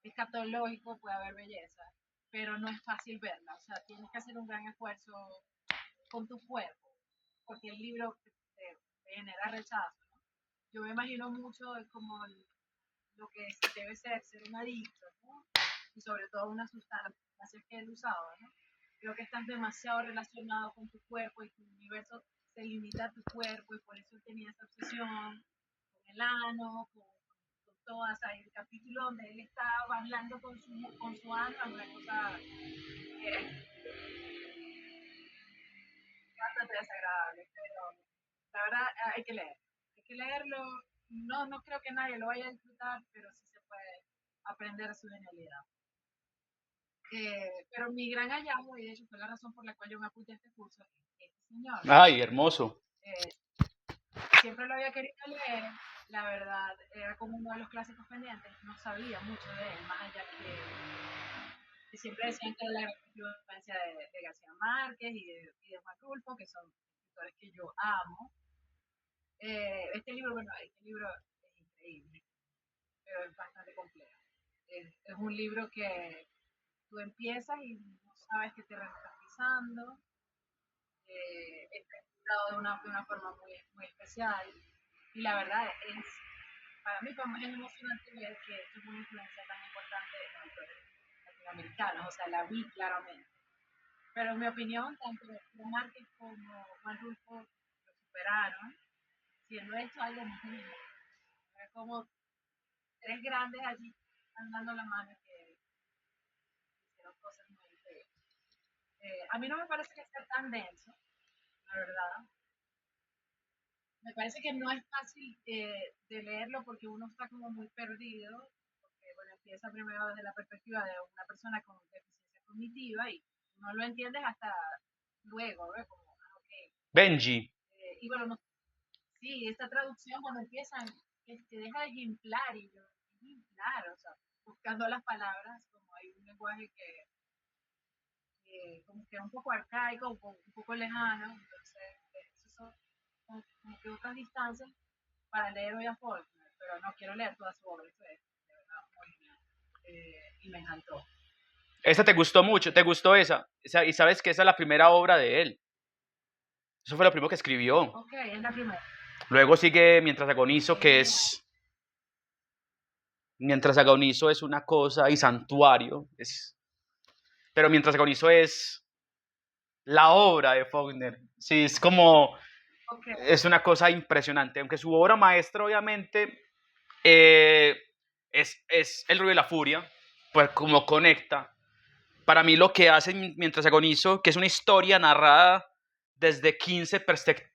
escatológico puede haber belleza, pero no es fácil verla. O sea, tienes que hacer un gran esfuerzo con tu cuerpo, porque el libro te genera rechazo, ¿no? Yo me imagino mucho de como lo que debe ser un adicto, ¿no? Y sobre todo una sustancia que él usaba, ¿no? Creo que estás demasiado relacionado con tu cuerpo y tu universo se limita a tu cuerpo y por eso él tenía esa obsesión con el ano, con todas, el capítulo donde él está bailando con su ano, una cosa bastante desagradable, pero la verdad hay que leerlo, no creo que nadie lo vaya a disfrutar, pero sí se puede aprender su genialidad. Pero mi gran hallazgo, y de hecho fue la razón por la cual yo me apunté a este curso, este señor. Ay, hermoso. Siempre lo había querido leer, la verdad, era como uno de los clásicos pendientes, no sabía mucho de él, más allá que siempre decían que era la influencia de García Márquez y de Juan Rulfo, que son escritores que yo amo. Este libro es increíble, pero es bastante complejo. Es un libro que tú empiezas y no sabes qué terreno estás pisando, está escrito de una forma muy especial, y la verdad para mí fue muy emocionante ver que esto es una influencia tan importante de los autores latinoamericanos, o sea, la vi claramente. Pero en mi opinión, tanto Márquez como Juan Rulfo lo superaron, siendo esto algo muy lindo. Es como tres grandes allí están dando la mano que hicieron cosas muy increíbles. A mí no me parece que sea tan denso, la verdad. Me parece que no es fácil de leerlo porque uno está como muy perdido, porque bueno, empieza primero desde la perspectiva de una persona con deficiencia cognitiva y no lo entiendes hasta luego, ¿ves? Como, okay. Benji. Y bueno, no, sí, esta traducción cuando empiezan, te deja de ejemplar y yo, ejemplar, o sea, buscando las palabras, como hay un lenguaje que como que es un poco arcaico, un poco lejano, entonces esos son como que otras distancias para leer hoy a Faulkner. pero no quiero leer toda su obra, eso es de verdad muy genial. Y me encantó. Esa te gustó mucho, te gustó esa, y sabes que esa es la primera obra de él. Eso fue lo primero que escribió. Ok, es la primera. Luego sigue Mientras agonizo, que es... Mientras agonizo es una cosa, y Santuario es... Pero Mientras agonizo es la obra de Faulkner. Sí, es como... Okay. Es una cosa impresionante. Aunque su obra maestra, obviamente, eh, es El ruido y la furia, pues como conecta. Para mí lo que hace Mientras agonizo, que es una historia narrada desde 15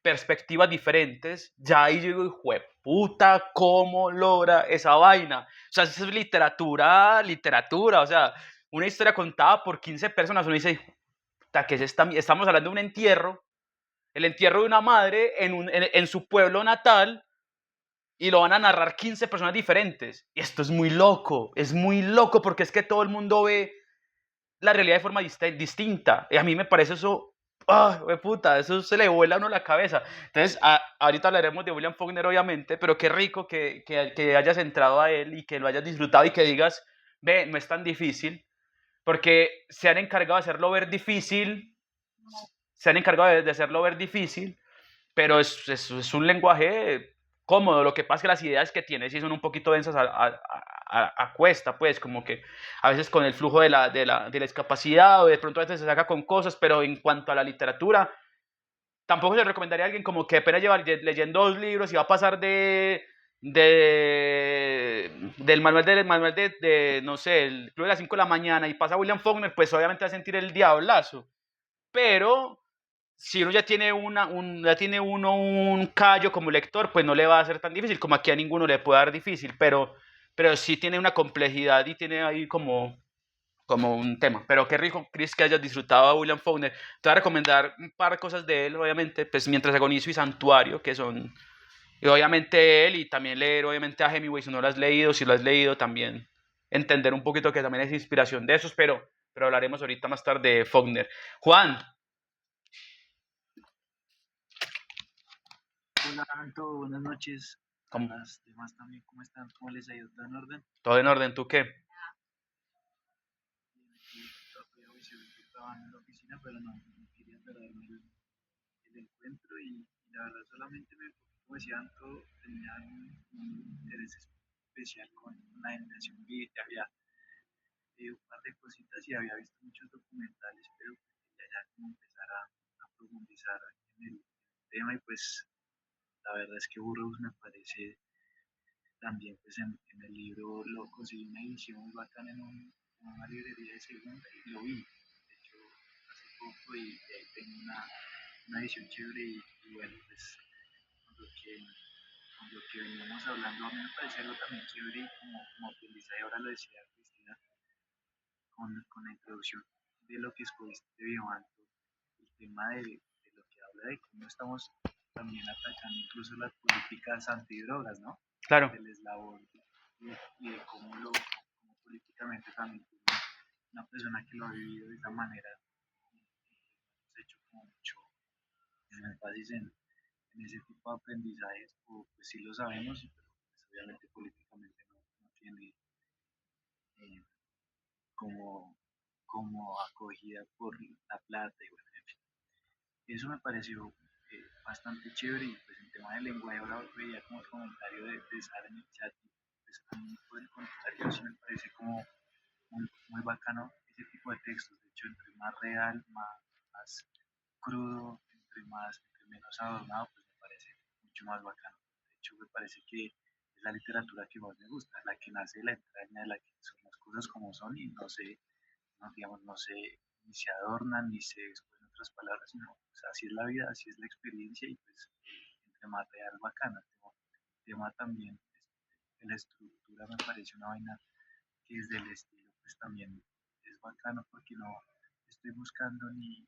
perspectivas diferentes, ya ahí yo digo, hijo de puta, ¿cómo logra esa vaina? O sea, eso es literatura, literatura, o sea, una historia contada por 15 personas, uno dice, puta, ¿qué es esta? Estamos hablando de un entierro, el entierro de una madre en su pueblo natal, y lo van a narrar 15 personas diferentes. Y esto es muy loco, porque es que todo el mundo ve la realidad de forma distinta. Y a mí me parece eso, puta, eso se le vuela a uno la cabeza. Entonces, ahorita hablaremos de William Faulkner, obviamente, pero qué rico que hayas entrado a él y que lo hayas disfrutado y que digas, ve, no es tan difícil, porque se han encargado de hacerlo ver difícil, se han encargado de hacerlo ver difícil, pero es un lenguaje cómodo. Lo que pasa es que las ideas que tiene sí son un poquito densas a cuesta, pues, como que a veces con el flujo de la discapacidad, o de pronto a veces se saca con cosas, pero en cuanto a la literatura, tampoco le recomendaría a alguien como que apenas lleva leyendo 2 libros y va a pasar del manual de, no sé, el Club de las 5 de la mañana, y pasa a William Faulkner, pues obviamente va a sentir el diablazo. Pero si uno ya tiene uno un callo como lector, pues no le va a ser tan difícil, como aquí a ninguno le puede dar difícil, pero sí tiene una complejidad y tiene ahí como un tema. Pero qué rico, Chris, que hayas disfrutado a William Faulkner. Te voy a recomendar un par de cosas de él, obviamente, pues Mientras agonizo y Santuario, que son, y obviamente él, y también leer, obviamente, a Hemingway, si no lo has leído, si lo has leído, también entender un poquito que también es inspiración de esos, pero hablaremos ahorita más tarde de Faulkner. Juan, Hola Anto, buenas noches. A ¿cómo? las demás también, ¿cómo están? ¿Cómo les ha ido? ¿Todo en orden? ¿Todo en orden? ¿Tú qué? Bien, aquí todavía hoy se estoy trabajando en la oficina, pero no quería perderme el encuentro y la verdad solamente como decía Anto, tenía un interés especial con la generación beat, había un par de cositas y había visto muchos documentales, pero quería ya como empezar a profundizar en el tema y pues la verdad es que Burroughs me parece también pues en el libro lo conseguí una edición muy bacana en una librería de segunda y lo vi, de hecho hace poco y ahí tengo una edición chévere y bueno pues con lo que, con lo que veníamos hablando a mí me parece algo también chévere y como aprendizaje, ahora lo decía Cristina con la introducción de lo que escogiste de Biobanco, el tema de lo que habla de cómo estamos también atacando incluso las políticas antidrogas, ¿no? Claro. Del eslabón y de cómo políticamente también una persona que lo ha vivido de esa manera, hemos hecho como mucho énfasis en ese tipo de aprendizajes, o pues sí lo sabemos, pero pues obviamente políticamente no tiene eh, como, como acogida por la plata y bueno, en fin. Eso me pareció bastante chévere y pues en tema de lenguaje ahora veía como el comentario de Sara en el chat y pues a mí por el contrario sí me parece como muy bacano ese tipo de textos, de hecho entre más real, más crudo, entre menos adornado, pues me parece mucho más bacano. De hecho me parece que es la literatura que más me gusta, la que nace de la entraña de la que son las cosas como son y digamos, no se, ni se adornan, ni se exponen otras palabras, sino, pues, así es la vida, así es la experiencia y pues entre más real, bacana. El tema también, de la estructura me parece una vaina que desde el estilo pues también es bacano porque no estoy buscando ni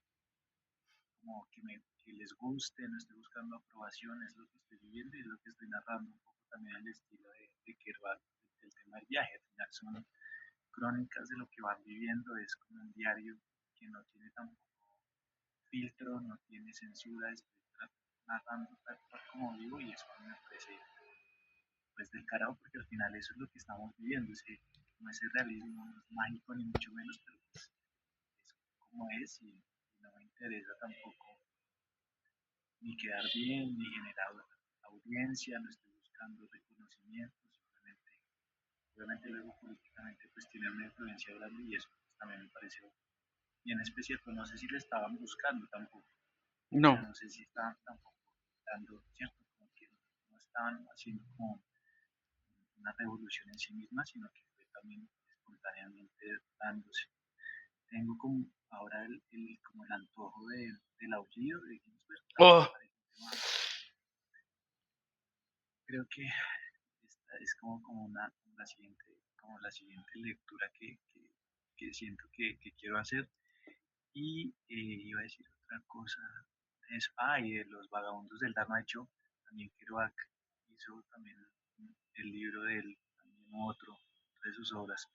como que les guste, no estoy buscando aprobación, es lo que estoy viviendo y es lo que estoy narrando un poco también el estilo de Kerouac, del tema del viaje, al final son crónicas de lo que van viviendo, es como un diario que no tiene tampoco filtro, no tiene censura, estoy narrando tal cual como vivo y eso a mí me parece pues del carajo, porque al final eso es lo que estamos viviendo, no ese realismo no es mágico ni mucho menos, pero pues es como es y no me interesa tampoco ni quedar bien, ni generar audiencia, no estoy buscando reconocimiento, simplemente, obviamente luego políticamente pues tiene una influencia grande y eso pues, también me pareció bien especial, pero no sé si lo estaban buscando tampoco, o sea, No. no sé si estaban tampoco dando, ¿cierto? Como que no estaban haciendo como una revolución en sí misma, sino que fue también espontáneamente dándose. Tengo como ahora como el antojo del aullido de Ginsberg, también me Oh, parece un tema, creo que esta es como la siguiente lectura que siento que quiero hacer. Y iba a decir otra cosa de eso. Ah, y de los vagabundos del Dharma. De hecho, también Kerouac hizo también el libro de él, también otro de sus obras,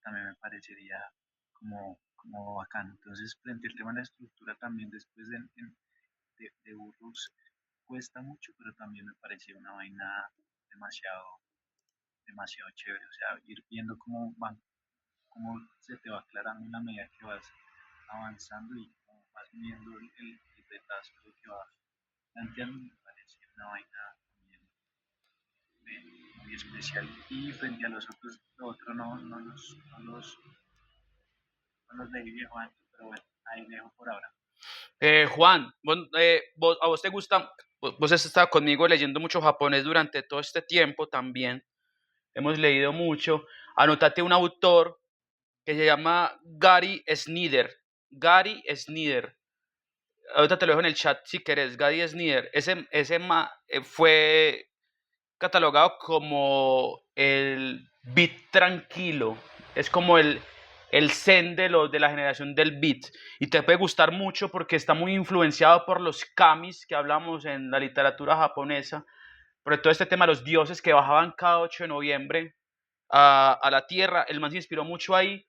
también me parecería como bacán. Entonces, frente al tema de la estructura, también después de Burroughs, cuesta mucho, pero también me parecía una vaina demasiado, demasiado chévere. O sea, ir viendo cómo se te va aclarando en la medida que vas avanzando y cómo vas viendo el retazo de lo que vas planteando, me parece una vaina también muy especial. Y frente a los otros, lo otro no los leí viejo antes, pero bueno, ahí dejo por ahora. Juan, ¿a vos te gusta? Vos has estado conmigo leyendo mucho japonés durante todo este tiempo también. Hemos leído mucho. Anótate un autor que se llama Gary Snyder. Gary Snyder. Ahorita te lo dejo en el chat si querés. Gary Snyder. Fue catalogado como el beat tranquilo. Es como el zen de la generación del beat. Y te puede gustar mucho porque está muy influenciado por los kamis que hablamos en la literatura japonesa. Por todo este tema de los dioses que bajaban cada 8 de noviembre a la tierra. El man se inspiró mucho ahí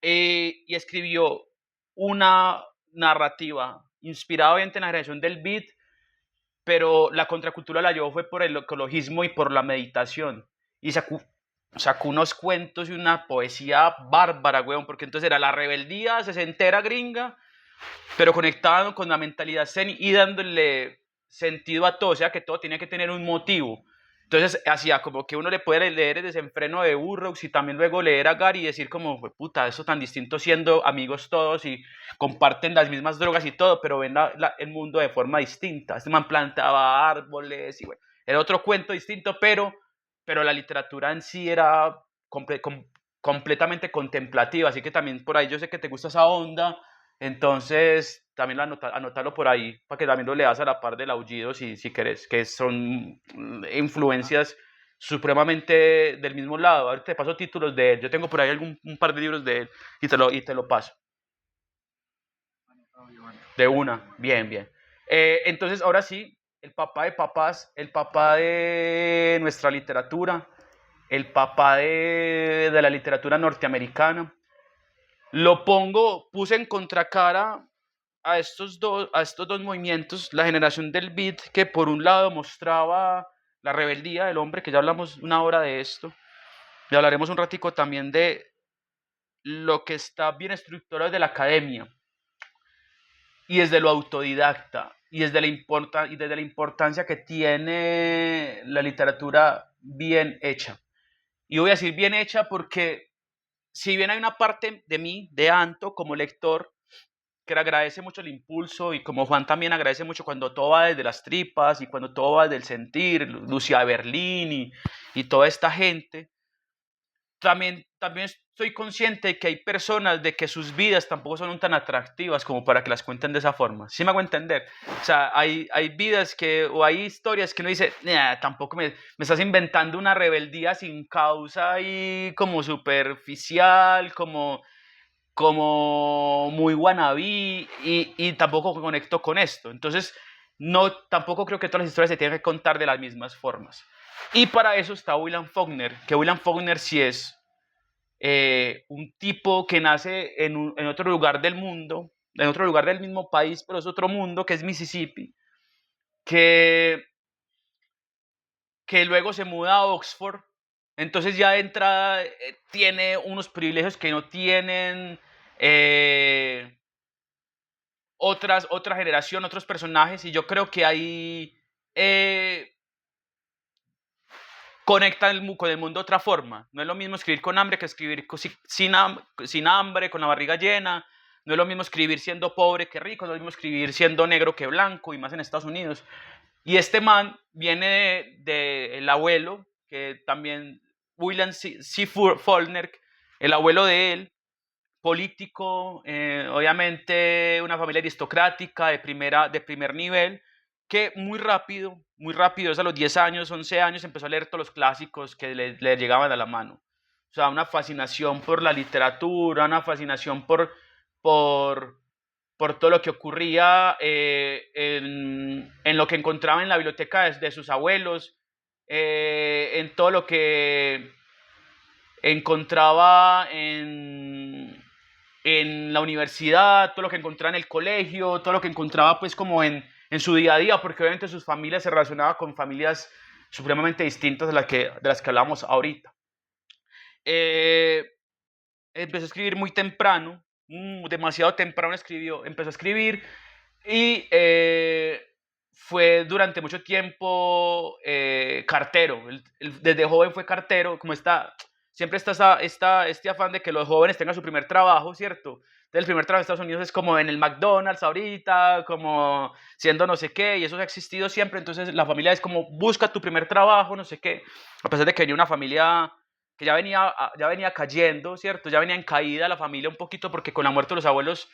y escribió una narrativa inspirada obviamente en la generación del beat, pero la contracultura la llevó fue por el ecologismo y por la meditación. Y sacó unos cuentos y una poesía bárbara, weón, porque entonces era la rebeldía sesentera gringa, pero conectado con la mentalidad zen y dándole sentido a todo, o sea que todo tenía que tener un motivo. Entonces hacía como que uno le puede leer el desenfreno de Burroughs y también luego leer a Gary y decir como, puta, eso tan distinto siendo amigos todos y comparten las mismas drogas y todo, pero ven el mundo de forma distinta. Este man plantaba árboles y bueno, era otro cuento distinto, pero la literatura en sí era completamente contemplativa, así que también por ahí yo sé que te gusta esa onda, entonces también anótalo por ahí para que también lo leas a la par del aullido si querés, que son Ah, influencias supremamente del mismo lado. Ahorita te paso títulos de él, yo tengo por ahí un par de libros de él y te lo paso bueno, Fabio, bueno, de gracias, una, hermano. bien, bien. Entonces ahora sí, el papá de papás, el papá de nuestra literatura, el papá de la literatura norteamericana. Puse en contracara a estos dos movimientos, la generación del beat, que por un lado mostraba la rebeldía del hombre, que ya hablamos una hora de esto, y hablaremos un ratico también de lo que está bien estructurado de la academia, y desde lo autodidacta, y desde la importancia que tiene la literatura bien hecha. Y voy a decir bien hecha porque si bien hay una parte de mí, de Anto, como lector, que le agradece mucho el impulso y como Juan también agradece mucho cuando todo va desde las tripas y cuando todo va desde el sentir, Lucia Berlín y toda esta gente, también soy consciente de que hay personas de que sus vidas tampoco son tan atractivas como para que las cuenten de esa forma. ¿Sí me hago entender? O sea, hay vidas o hay historias que uno dice, "Nah, tampoco me estás inventando una rebeldía sin causa y como superficial, como muy wannabe y tampoco conecto con esto. Entonces, no, tampoco creo que todas las historias se tengan que contar de las mismas formas. Y para eso está William Faulkner, que William Faulkner sí es un tipo que nace en otro lugar del mundo, en otro lugar del mismo país, pero es otro mundo, que es Mississippi, que, que luego se muda a Oxford, entonces ya de entrada tiene unos privilegios que no tienen otra generación, otros personajes, y yo creo que ahí conecta con el mundo de otra forma. No es lo mismo escribir con hambre que escribir sin hambre, con la barriga llena. No es lo mismo escribir siendo pobre que rico, no es lo mismo escribir siendo negro que blanco, y más en Estados Unidos. Y este man viene del abuelo, que también, William C. Faulkner, el abuelo de él, político, obviamente una familia aristocrática de primer nivel, que muy rápido, es a los 10 años, 11 años, empezó a leer todos los clásicos que le llegaban a la mano. O sea, una fascinación por la literatura, una fascinación por, por todo lo que ocurría en lo que encontraba en la biblioteca de sus abuelos, en todo lo que encontraba en la universidad, todo lo que encontraba en el colegio, todo lo que encontraba pues como en su día a día, porque obviamente sus familias se relacionaban con familias supremamente distintas de las que hablamos ahorita. Empezó a escribir muy temprano, demasiado temprano empezó a escribir, y fue durante mucho tiempo cartero. Desde joven fue cartero, siempre está este afán de que los jóvenes tengan su primer trabajo, ¿cierto? Entonces, el primer trabajo en Estados Unidos es como en el McDonald's ahorita, como siendo no sé qué, y eso ha existido siempre. Entonces la familia es como, busca tu primer trabajo, no sé qué, a pesar de que venía una familia que ya venía cayendo, ¿cierto? Ya venía en caída la familia un poquito, porque con la muerte de los abuelos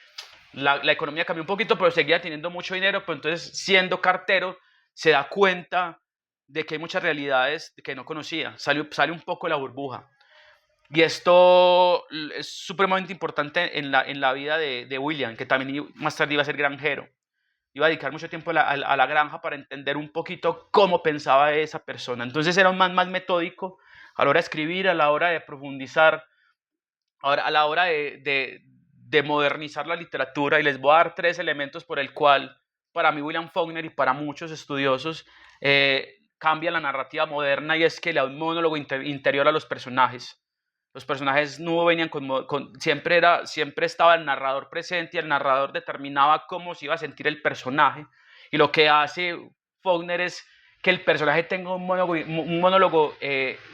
la economía cambió un poquito, pero seguía teniendo mucho dinero. Pues entonces, siendo cartero, se da cuenta de que hay muchas realidades que no conocía, sale un poco de la burbuja. Y esto es supremamente importante en la vida de William, que también más tarde iba a ser granjero. Iba a dedicar mucho tiempo a la granja para entender un poquito cómo pensaba esa persona. Entonces era un man más metódico a la hora de escribir, a la hora de profundizar, a la hora de modernizar la literatura. Y les voy a dar 3 elementos por el cual, para mí, William Faulkner, y para muchos estudiosos, cambia la narrativa moderna, y es que le da un monólogo interior a los personajes. Los personajes no venían siempre estaba el narrador presente, y el narrador determinaba cómo se iba a sentir el personaje. Y lo que hace Faulkner es que el personaje tenga un monólogo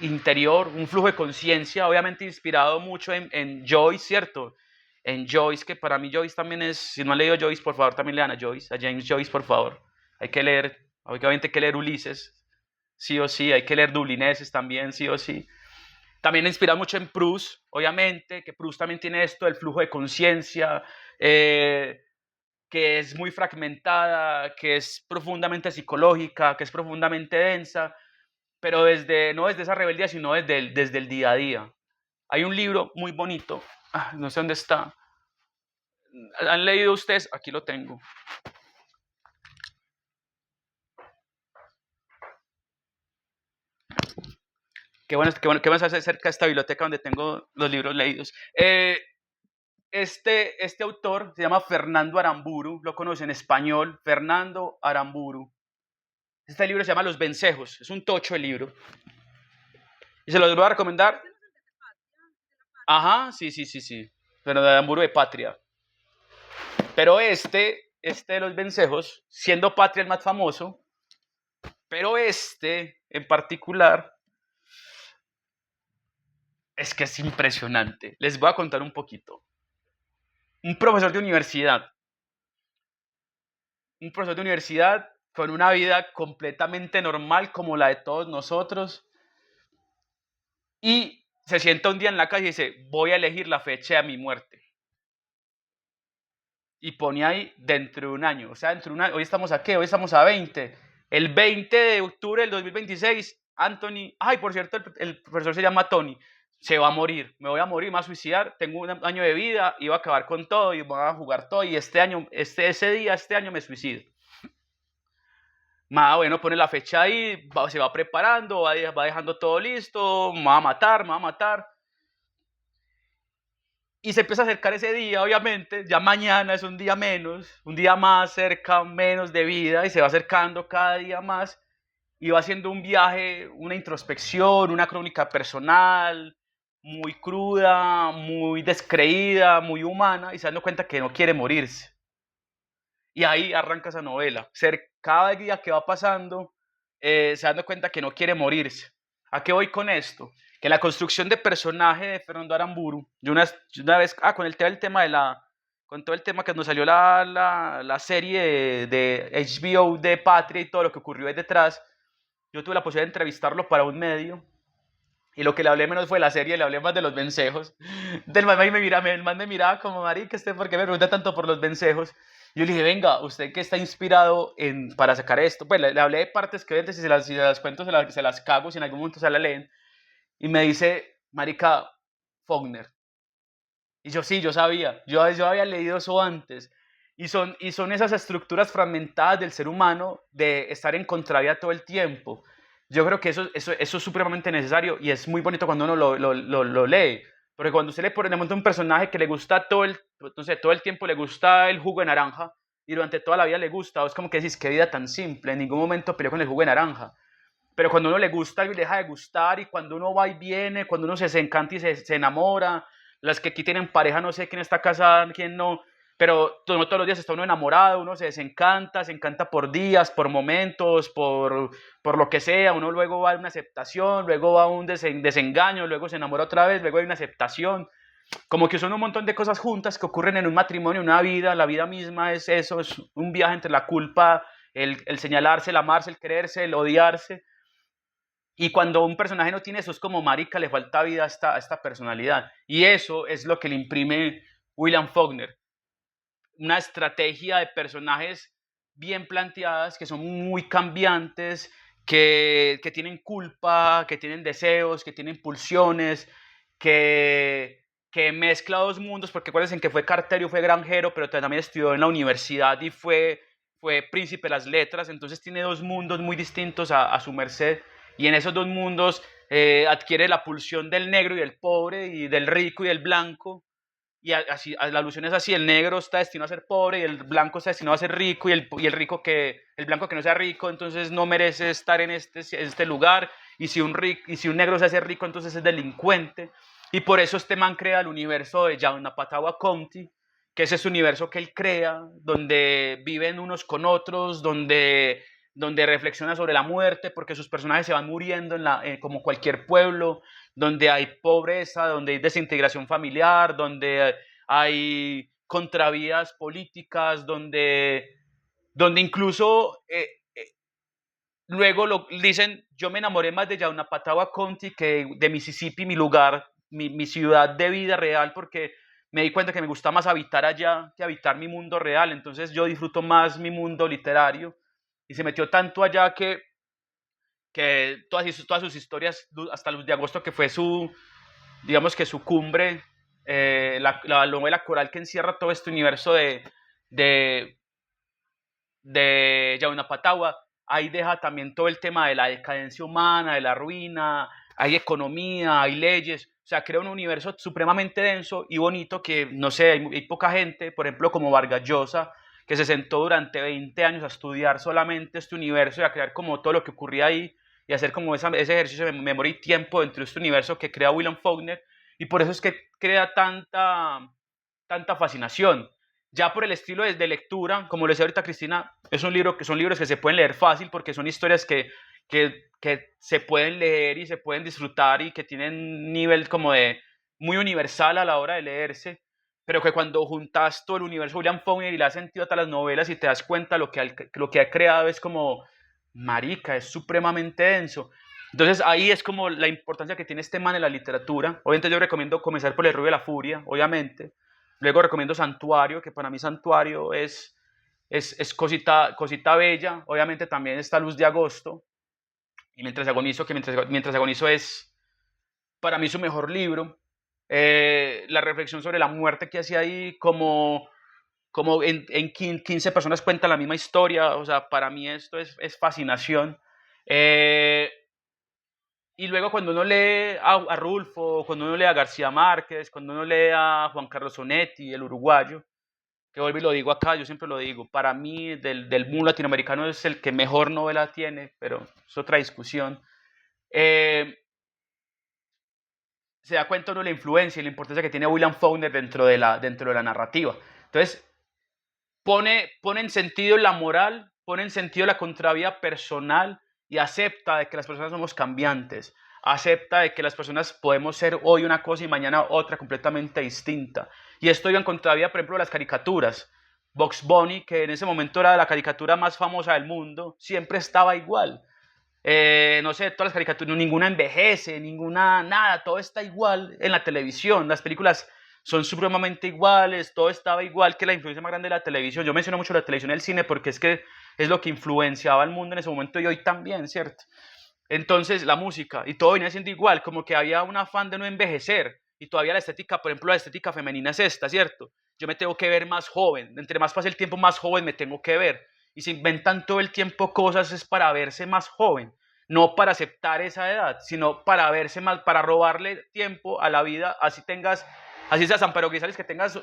interior, un flujo de conciencia, obviamente inspirado mucho en Joyce, ¿cierto? En Joyce, que para mí Joyce también es, si no han leído Joyce, por favor, también lean a Joyce, a James Joyce, por favor. Obviamente hay que leer Ulises, sí o sí, hay que leer Dublineses también, sí o sí. También inspirado mucho en Proust, obviamente, que Proust también tiene esto del flujo de conciencia, que es muy fragmentada, que es profundamente psicológica, que es profundamente densa, pero no desde esa rebeldía, sino desde el día a día. Hay un libro muy bonito, no sé dónde está. ¿Han leído ustedes? Aquí lo tengo. Qué bueno hacer cerca de esta biblioteca donde tengo los libros leídos. Este autor se llama Fernando Aramburu, lo conoce en español, Fernando Aramburu. Este libro se llama Los Vencejos, es un tocho el libro. Y se los voy a recomendar. Ajá, sí. Fernando Aramburu de Patria. Pero este de Los Vencejos, siendo Patria el más famoso, pero este en particular, es que es impresionante. Les voy a contar un poquito. Un profesor de universidad con una vida completamente normal como la de todos nosotros, y se sienta un día en la calle y dice, voy a elegir la fecha de mi muerte. Y pone ahí, dentro de un año. O sea, hoy estamos a ¿qué? Hoy estamos a 20. El 20 de octubre del 2026, Anthony, por cierto, el profesor se llama Tony, se va a morir, me voy a morir, me voy a suicidar, tengo un año de vida, iba a acabar con todo y voy a jugar todo, y este año me suicido. Bueno, pone la fecha ahí, se va preparando, va dejando todo listo, me va a matar. Y se empieza a acercar ese día, obviamente, ya mañana es un día menos, un día más cerca, menos de vida, y se va acercando cada día más. y va haciendo un viaje, una introspección, una crónica personal, muy cruda, muy descreída, muy humana, y se dando cuenta que no quiere morirse. Y ahí arranca esa novela. Cada día que va pasando, se dando cuenta que no quiere morirse. ¿A qué voy con esto? Que la construcción de personaje de Fernando Aramburu, yo una vez, con todo el tema que nos salió la serie de HBO de Patria y todo lo que ocurrió ahí detrás, yo tuve la posibilidad de entrevistarlo para un medio y lo que le hablé menos fue de la serie, le hablé más de los vencejos. Del man el man me miraba como, marica, ¿por qué me pregunta tanto por los vencejos? Yo le dije, venga, ¿usted qué está inspirado para sacar esto? Pues le hablé de partes que obviamente si se las cuento se las cago, si en algún momento se las leen. Y me dice, marica, Faulkner. Y yo sí, yo había leído eso antes. Y son esas estructuras fragmentadas del ser humano de estar en contravía todo el tiempo. Yo creo que eso es supremamente necesario y es muy bonito cuando uno lo lee. Porque cuando usted le pone de momento un personaje que le gusta no sé, todo el tiempo le gusta el jugo de naranja y durante toda la vida le gusta, es como que decís, qué vida tan simple, en ningún momento peleó con el jugo de naranja. Pero cuando uno le gusta algo y le deja de gustar, y cuando uno va y viene, cuando uno se encanta y se enamora, las que aquí tienen pareja, no sé quién está casada, quién no, pero no todos los días está uno enamorado, uno se encanta por días, por momentos, por lo que sea, uno luego va a una aceptación, luego va a un desengaño, luego se enamora otra vez, luego hay una aceptación, como que son un montón de cosas juntas que ocurren en un matrimonio, una vida, la vida misma es eso, es un viaje entre la culpa, el señalarse, el amarse, el quererse, el odiarse. Y cuando un personaje no tiene eso, es como, marica, le falta vida a esta personalidad. Y eso es lo que le imprime William Faulkner. Una estrategia de personajes bien planteadas, que son muy cambiantes, que tienen culpa, que tienen deseos, que tienen pulsiones, que mezcla dos mundos, porque acuérdense que fue cartero, fue granjero, pero también estudió en la universidad y fue príncipe de las letras, entonces tiene dos mundos muy distintos a su merced, y en esos dos mundos adquiere la pulsión del negro y del pobre, y del rico y del blanco, y así, la alusión es así, el negro está destinado a ser pobre y el blanco está destinado a ser rico, y el blanco que no sea rico entonces no merece estar en este lugar, y si un negro se hace rico entonces es delincuente, y por eso este man crea el universo de Jaunapatawa County, que es ese universo que él crea, donde viven unos con otros, donde reflexiona sobre la muerte, porque sus personajes se van muriendo como cualquier pueblo, donde hay pobreza, donde hay desintegración familiar, donde hay contravías políticas, donde incluso luego dicen, yo me enamoré más de Jaunapatawa County que de Mississippi, mi lugar, mi ciudad de vida real, porque me di cuenta que me gusta más habitar allá que habitar mi mundo real, entonces yo disfruto más mi mundo literario, y se metió tanto allá que todas sus historias, hasta Luz de Agosto, que fue digamos que su cumbre, la novela coral que encierra todo este universo de, de Jaunapatawa, ahí deja también todo el tema de la decadencia humana, de la ruina, hay economía, hay leyes, o sea, crea un universo supremamente denso y bonito que, no sé, hay poca gente, por ejemplo, como Vargas Llosa, que se sentó durante 20 años a estudiar solamente este universo y a crear como todo lo que ocurría ahí y hacer como ese ejercicio de memoria y tiempo dentro de este universo que crea William Faulkner, y por eso es que crea tanta fascinación. Ya por el estilo de lectura, como lo decía ahorita Cristina, son libros que se pueden leer fácil porque son historias que se pueden leer y se pueden disfrutar y que tienen un nivel como de muy universal a la hora de leerse, pero que cuando juntas todo el universo de William Faulkner y le das sentido a todas las novelas y te das cuenta lo que ha creado es como, marica, es supremamente denso. Entonces ahí es como la importancia que tiene este man en la literatura. Obviamente yo recomiendo comenzar por El Rubio de la Furia, obviamente. Luego recomiendo Santuario, que para mí Santuario es cosita bella. Obviamente también está Luz de Agosto. Y Mientras agonizo es para mí su mejor libro. La reflexión sobre la muerte que hace ahí, como en 15 personas cuentan la misma historia. O sea, para mí esto es fascinación. Y luego cuando uno lee a Rulfo, cuando uno lee a García Márquez, cuando uno lee a Juan Carlos Onetti, el uruguayo, que vuelvo y lo digo acá, yo siempre lo digo, para mí del mundo latinoamericano es el que mejor novela tiene, pero es otra discusión. Se da cuenta uno de la influencia y la importancia que tiene William Faulkner dentro de la narrativa. Entonces, pone en sentido la moral, pone en sentido la contravía personal y acepta de que las personas somos cambiantes, acepta de que las personas podemos ser hoy una cosa y mañana otra completamente distinta. Y esto iba en contravía, por ejemplo, de las caricaturas. Bugs Bunny, que en ese momento era la caricatura más famosa del mundo, siempre estaba igual. No sé, todas las caricaturas, ninguna envejece, ninguna, nada, todo está igual en la televisión, las películas son supremamente iguales, todo estaba igual, que la influencia más grande de la televisión. Yo menciono mucho la televisión y el cine porque es que es lo que influenciaba al mundo en ese momento y hoy también, ¿cierto? Entonces, la música, y todo venía siendo igual, como que había un afán de no envejecer, y todavía la estética, por ejemplo, la estética femenina es esta, ¿cierto? Yo me tengo que ver más joven, entre más pase el tiempo, más joven me tengo que ver, y se inventan todo el tiempo cosas es para verse más joven, no para aceptar esa edad, sino para verse más, para robarle tiempo a la vida, así sea San Pedro Grisales, que tengas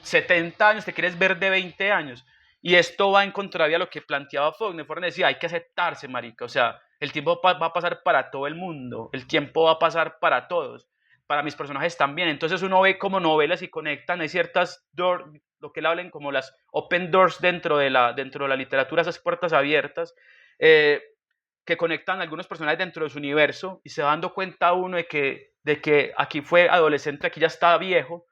70 años, te quieres ver de 20 años, y esto va en contravía a lo que planteaba Faulkner. Faulkner decía, hay que aceptarse, marica, o sea, el tiempo va a pasar para todo el mundo, el tiempo va a pasar para todos, para mis personajes también. Entonces uno ve como novelas y conectan, hay ciertas doors, lo que él habla como las open doors dentro de la literatura, esas puertas abiertas, que conectan algunos personajes dentro de su universo y se va dando cuenta uno de que aquí fue adolescente, aquí ya está viejo,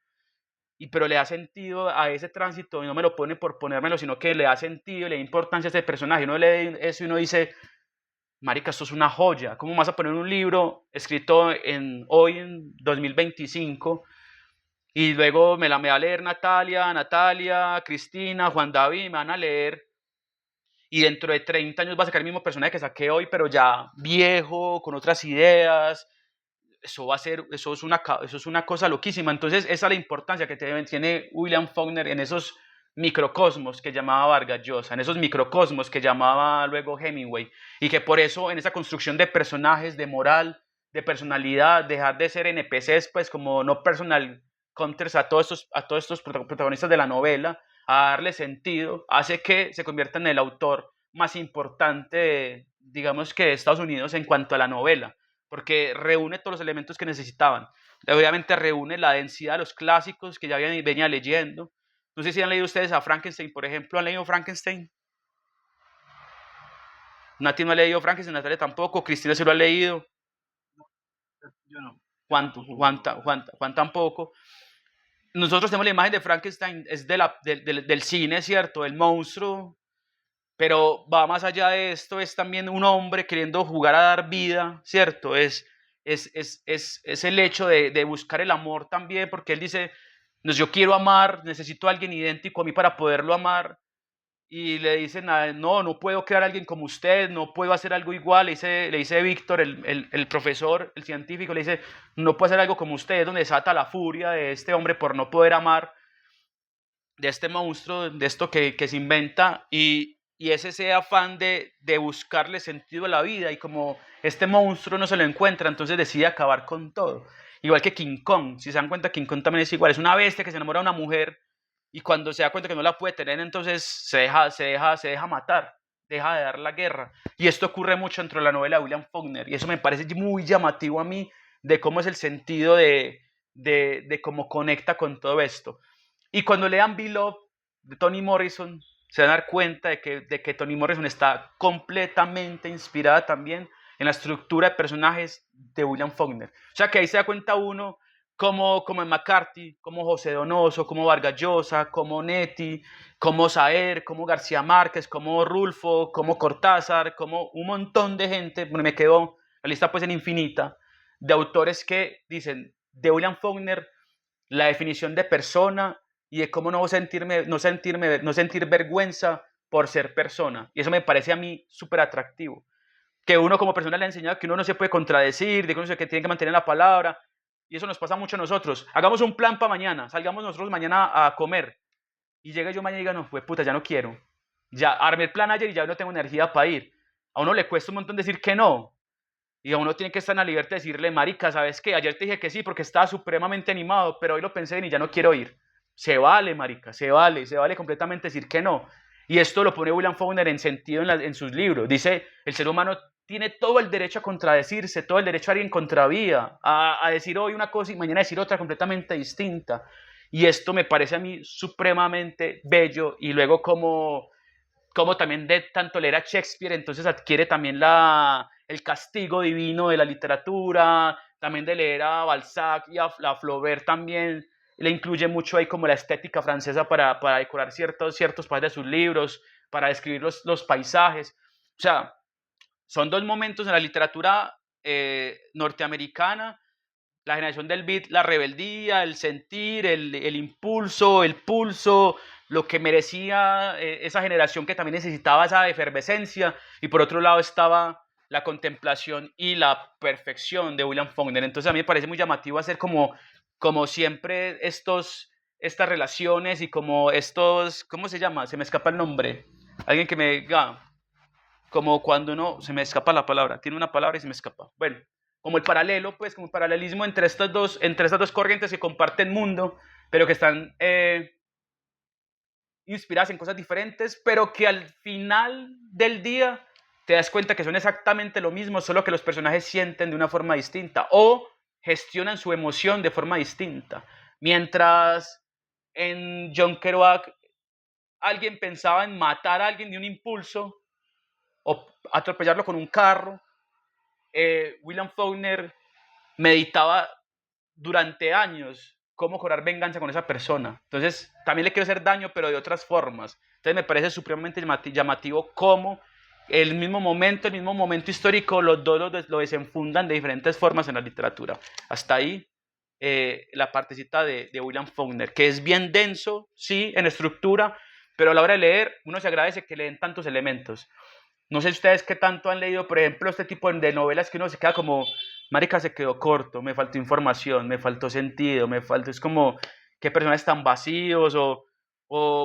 pero le da sentido a ese tránsito y no me lo pone por ponérmelo, sino que le da sentido, le da importancia a ese personaje. Uno lee eso y uno dice, marica, esto es una joya. ¿Cómo vas a poner un libro escrito hoy en 2025 y luego me va a leer Natalia, Cristina, Juan David, me van a leer y dentro de 30 años va a sacar el mismo personaje que saqué hoy, pero ya viejo, con otras ideas? Eso es una cosa loquísima. Entonces, esa es la importancia que tiene William Faulkner en esos microcosmos que llamaba Vargas Llosa, en esos microcosmos que llamaba luego Hemingway, y que por eso en esa construcción de personajes, de moral, de personalidad, dejar de ser NPCs, pues como no personal counters a todos estos protagonistas de la novela, a darle sentido, hace que se convierta en el autor más importante, digamos que de Estados Unidos en cuanto a la novela, porque reúne todos los elementos que necesitaban. Obviamente reúne la densidad de los clásicos que ya venía leyendo. No sé si han leído ustedes a Frankenstein, por ejemplo. ¿Han leído Frankenstein? Nati no ha leído Frankenstein, Natalia tampoco, Cristina sí lo ha leído. Yo no. Juan tampoco. Nosotros tenemos la imagen de Frankenstein, es del cine, ¿cierto? El monstruo, pero va más allá de esto, es también un hombre queriendo jugar a dar vida, ¿cierto? Es el hecho de buscar el amor también, porque él dice, yo quiero amar, necesito a alguien idéntico a mí para poderlo amar, y le dicen, no puedo crear a alguien como usted, no puedo hacer algo igual, le dice Víctor, el profesor, el científico, le dice, no puedo hacer algo como usted, es donde desata la furia de este hombre por no poder amar, de este monstruo, de esto que se inventa, y es ese afán de buscarle sentido a la vida, y como este monstruo no se lo encuentra, entonces decide acabar con todo. Igual que King Kong, si se dan cuenta, King Kong también es igual, es una bestia que se enamora de una mujer, y cuando se da cuenta que no la puede tener, entonces se deja matar, deja de dar la guerra. Y esto ocurre mucho dentro de la novela de William Faulkner, y eso me parece muy llamativo a mí, de cómo es el sentido de cómo conecta con todo esto. Y cuando lean Beloved de Toni Morrison, se van a dar cuenta de que Toni Morrison está completamente inspirada también en la estructura de personajes de William Faulkner. O sea que ahí se da cuenta uno como en McCarthy, como José Donoso, como Vargas Llosa, como Netti, como Saer, como García Márquez, como Rulfo, como Cortázar, como un montón de gente, bueno, me quedó la lista pues en infinita, de autores que dicen de William Faulkner la definición de persona y de cómo no sentir vergüenza por ser persona. Y eso me parece a mí súper atractivo. Que uno como persona le ha enseñado que uno no se puede contradecir, de que uno que tiene que mantener la palabra. Y eso nos pasa mucho a nosotros. Hagamos un plan para mañana, salgamos nosotros mañana a comer. Y llega yo mañana y diga, no, pues puta, ya no quiero. Ya armé el plan ayer y ya no tengo energía para ir. A uno le cuesta un montón decir que no. Y a uno tiene que estar en la libertad de decirle, marica, ¿sabes qué? Ayer te dije que sí porque estaba supremamente animado, pero hoy lo pensé y ya no quiero ir. se vale, marica, se vale completamente decir que no. Y esto lo pone William Faulkner en sentido en sus libros. Dice, el ser humano tiene todo el derecho a contradecirse, todo el derecho a ir en contravía, a decir hoy una cosa y mañana decir otra completamente distinta. Y esto me parece a mí supremamente bello. Y luego como también de tanto leer a Shakespeare, entonces adquiere también el castigo divino de la literatura, también de leer a Balzac y a Flaubert también, le incluye mucho ahí como la estética francesa para decorar ciertos pasajes de sus libros, para describir los paisajes. O sea, son dos momentos en la literatura norteamericana, la generación del beat, la rebeldía, el sentir, el impulso, el pulso, lo que merecía esa generación que también necesitaba esa efervescencia, y por otro lado estaba la contemplación y la perfección de William Faulkner. Entonces a mí me parece muy llamativo hacer como siempre estas relaciones y como estos, ¿cómo se llama? Se me escapa el nombre. Alguien que me diga, como cuando uno, se me escapa la palabra, tiene una palabra y se me escapa. Bueno, como el paralelo, pues, como el paralelismo entre estas dos corrientes que comparten mundo, pero que están inspiradas en cosas diferentes, pero que al final del día te das cuenta que son exactamente lo mismo, solo que los personajes sienten de una forma distinta o gestionan su emoción de forma distinta. Mientras en John Kerouac alguien pensaba en matar a alguien de un impulso o atropellarlo con un carro, William Faulkner meditaba durante años cómo cobrar venganza con esa persona. Entonces, también le quiero hacer daño, pero de otras formas. Entonces, me parece supremamente llamativo cómo el mismo momento histórico, los dos lo desenfundan de diferentes formas en la literatura. Hasta ahí la partecita de William Faulkner, que es bien denso, sí, en estructura, pero a la hora de leer, uno se agradece que leen tantos elementos. No sé ustedes qué tanto han leído, por ejemplo, este tipo de novelas que uno se queda como, marica, se quedó corto, me faltó información, me faltó sentido, me faltó, es como, qué personajes tan vacíos, o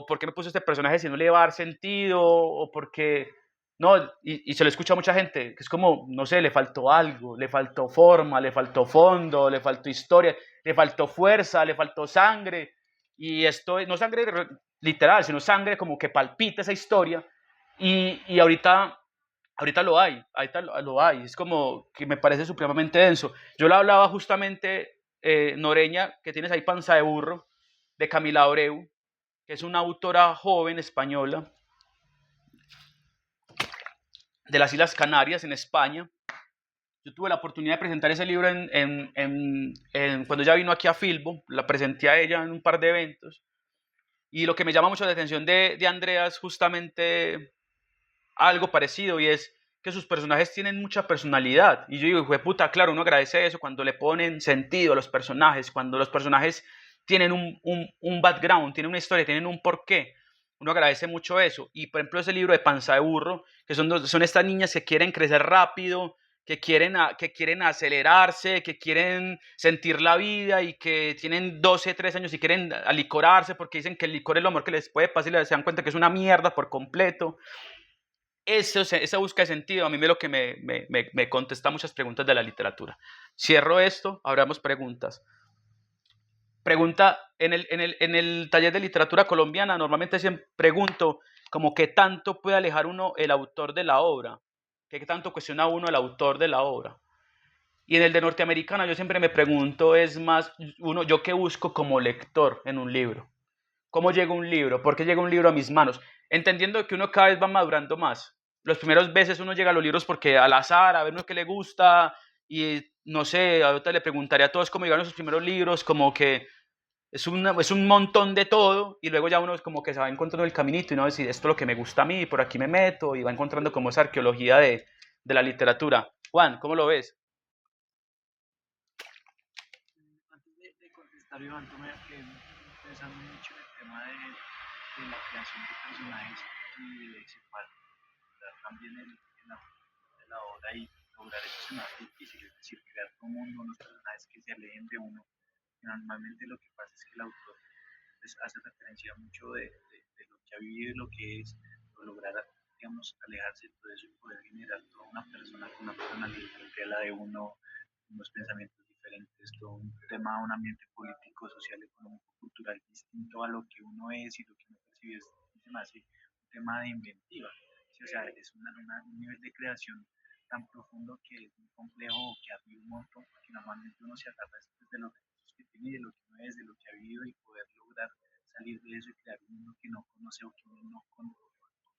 por qué me puso este personaje si no le va a dar sentido, o porque, no, y se lo escucha a mucha gente, que es como, no sé, le faltó algo, le faltó forma, le faltó fondo, le faltó historia, le faltó fuerza, le faltó sangre, y esto, no sangre literal, sino sangre como que palpita esa historia, y ahorita lo hay, es como que me parece supremamente denso. Yo le hablaba justamente, Noreña, que tienes ahí Panza de Burro, de Camila Abreu, que es una autora joven española de las Islas Canarias, en España. Yo tuve la oportunidad de presentar ese libro cuando ella vino aquí a Filbo, la presenté a ella en un par de eventos, y lo que me llama mucho la atención de Andrea es justamente algo parecido, y es que sus personajes tienen mucha personalidad. Y yo digo, fue puta, claro, uno agradece eso cuando le ponen sentido a los personajes, cuando los personajes tienen un background, tienen una historia, tienen un porqué. Uno agradece mucho eso. Y por ejemplo, ese libro de Panza de Burro, que son estas niñas que quieren crecer rápido, que quieren acelerarse, que quieren sentir la vida y que tienen 12, 13 años y quieren alicorarse porque dicen que el licor es lo mejor que les puede pasar y se dan cuenta que es una mierda por completo. Esa búsqueda de sentido a mí me lo que me contesta muchas preguntas de la literatura. Cierro esto, abramos preguntas. Pregunta, en el taller de literatura colombiana normalmente siempre pregunto como qué tanto puede alejar uno el autor de la obra, qué tanto cuestiona uno el autor de la obra. Y en el de norteamericana yo siempre me pregunto, es más, yo qué busco como lector en un libro. ¿Cómo llega un libro? ¿Por qué llega un libro a mis manos? Entendiendo que uno cada vez va madurando más. Los primeros veces uno llega a los libros porque al azar, a ver uno que le gusta, y no sé, ahorita le preguntaré a todos cómo llegaron sus primeros libros, como que es un montón de todo, y luego ya uno es como que se va encontrando el caminito y no decir, esto es lo que me gusta a mí, por aquí me meto, y va encontrando como esa arqueología de la literatura. Juan, ¿cómo lo ves? Antes de contestar, Iván, tú me quedé pensando mucho en el tema de la creación de personajes y de separar también de la obra y lograr esos escenarios difíciles, es decir, crear un mundo, unos personajes que se alejen de uno. Y normalmente lo que pasa es que el autor pues, hace referencia mucho de lo que ha vivido y lo que es, o lograr, digamos, alejarse de todo eso y poder generar toda una persona con una personalidad diferente a la de uno, unos pensamientos diferentes, todo un tema, un ambiente político, social, económico, cultural natural distinto a lo que uno es y lo que uno percibe, se me hace un tema de inventiva. Sí, o sea, es un nivel de creación tan profundo que es muy complejo, que abre un montón, porque normalmente uno se agarra de los recursos que tiene, de lo que uno es, de lo que ha vivido y poder lograr salir de eso y crear un mundo que no conoce o que uno no conoce,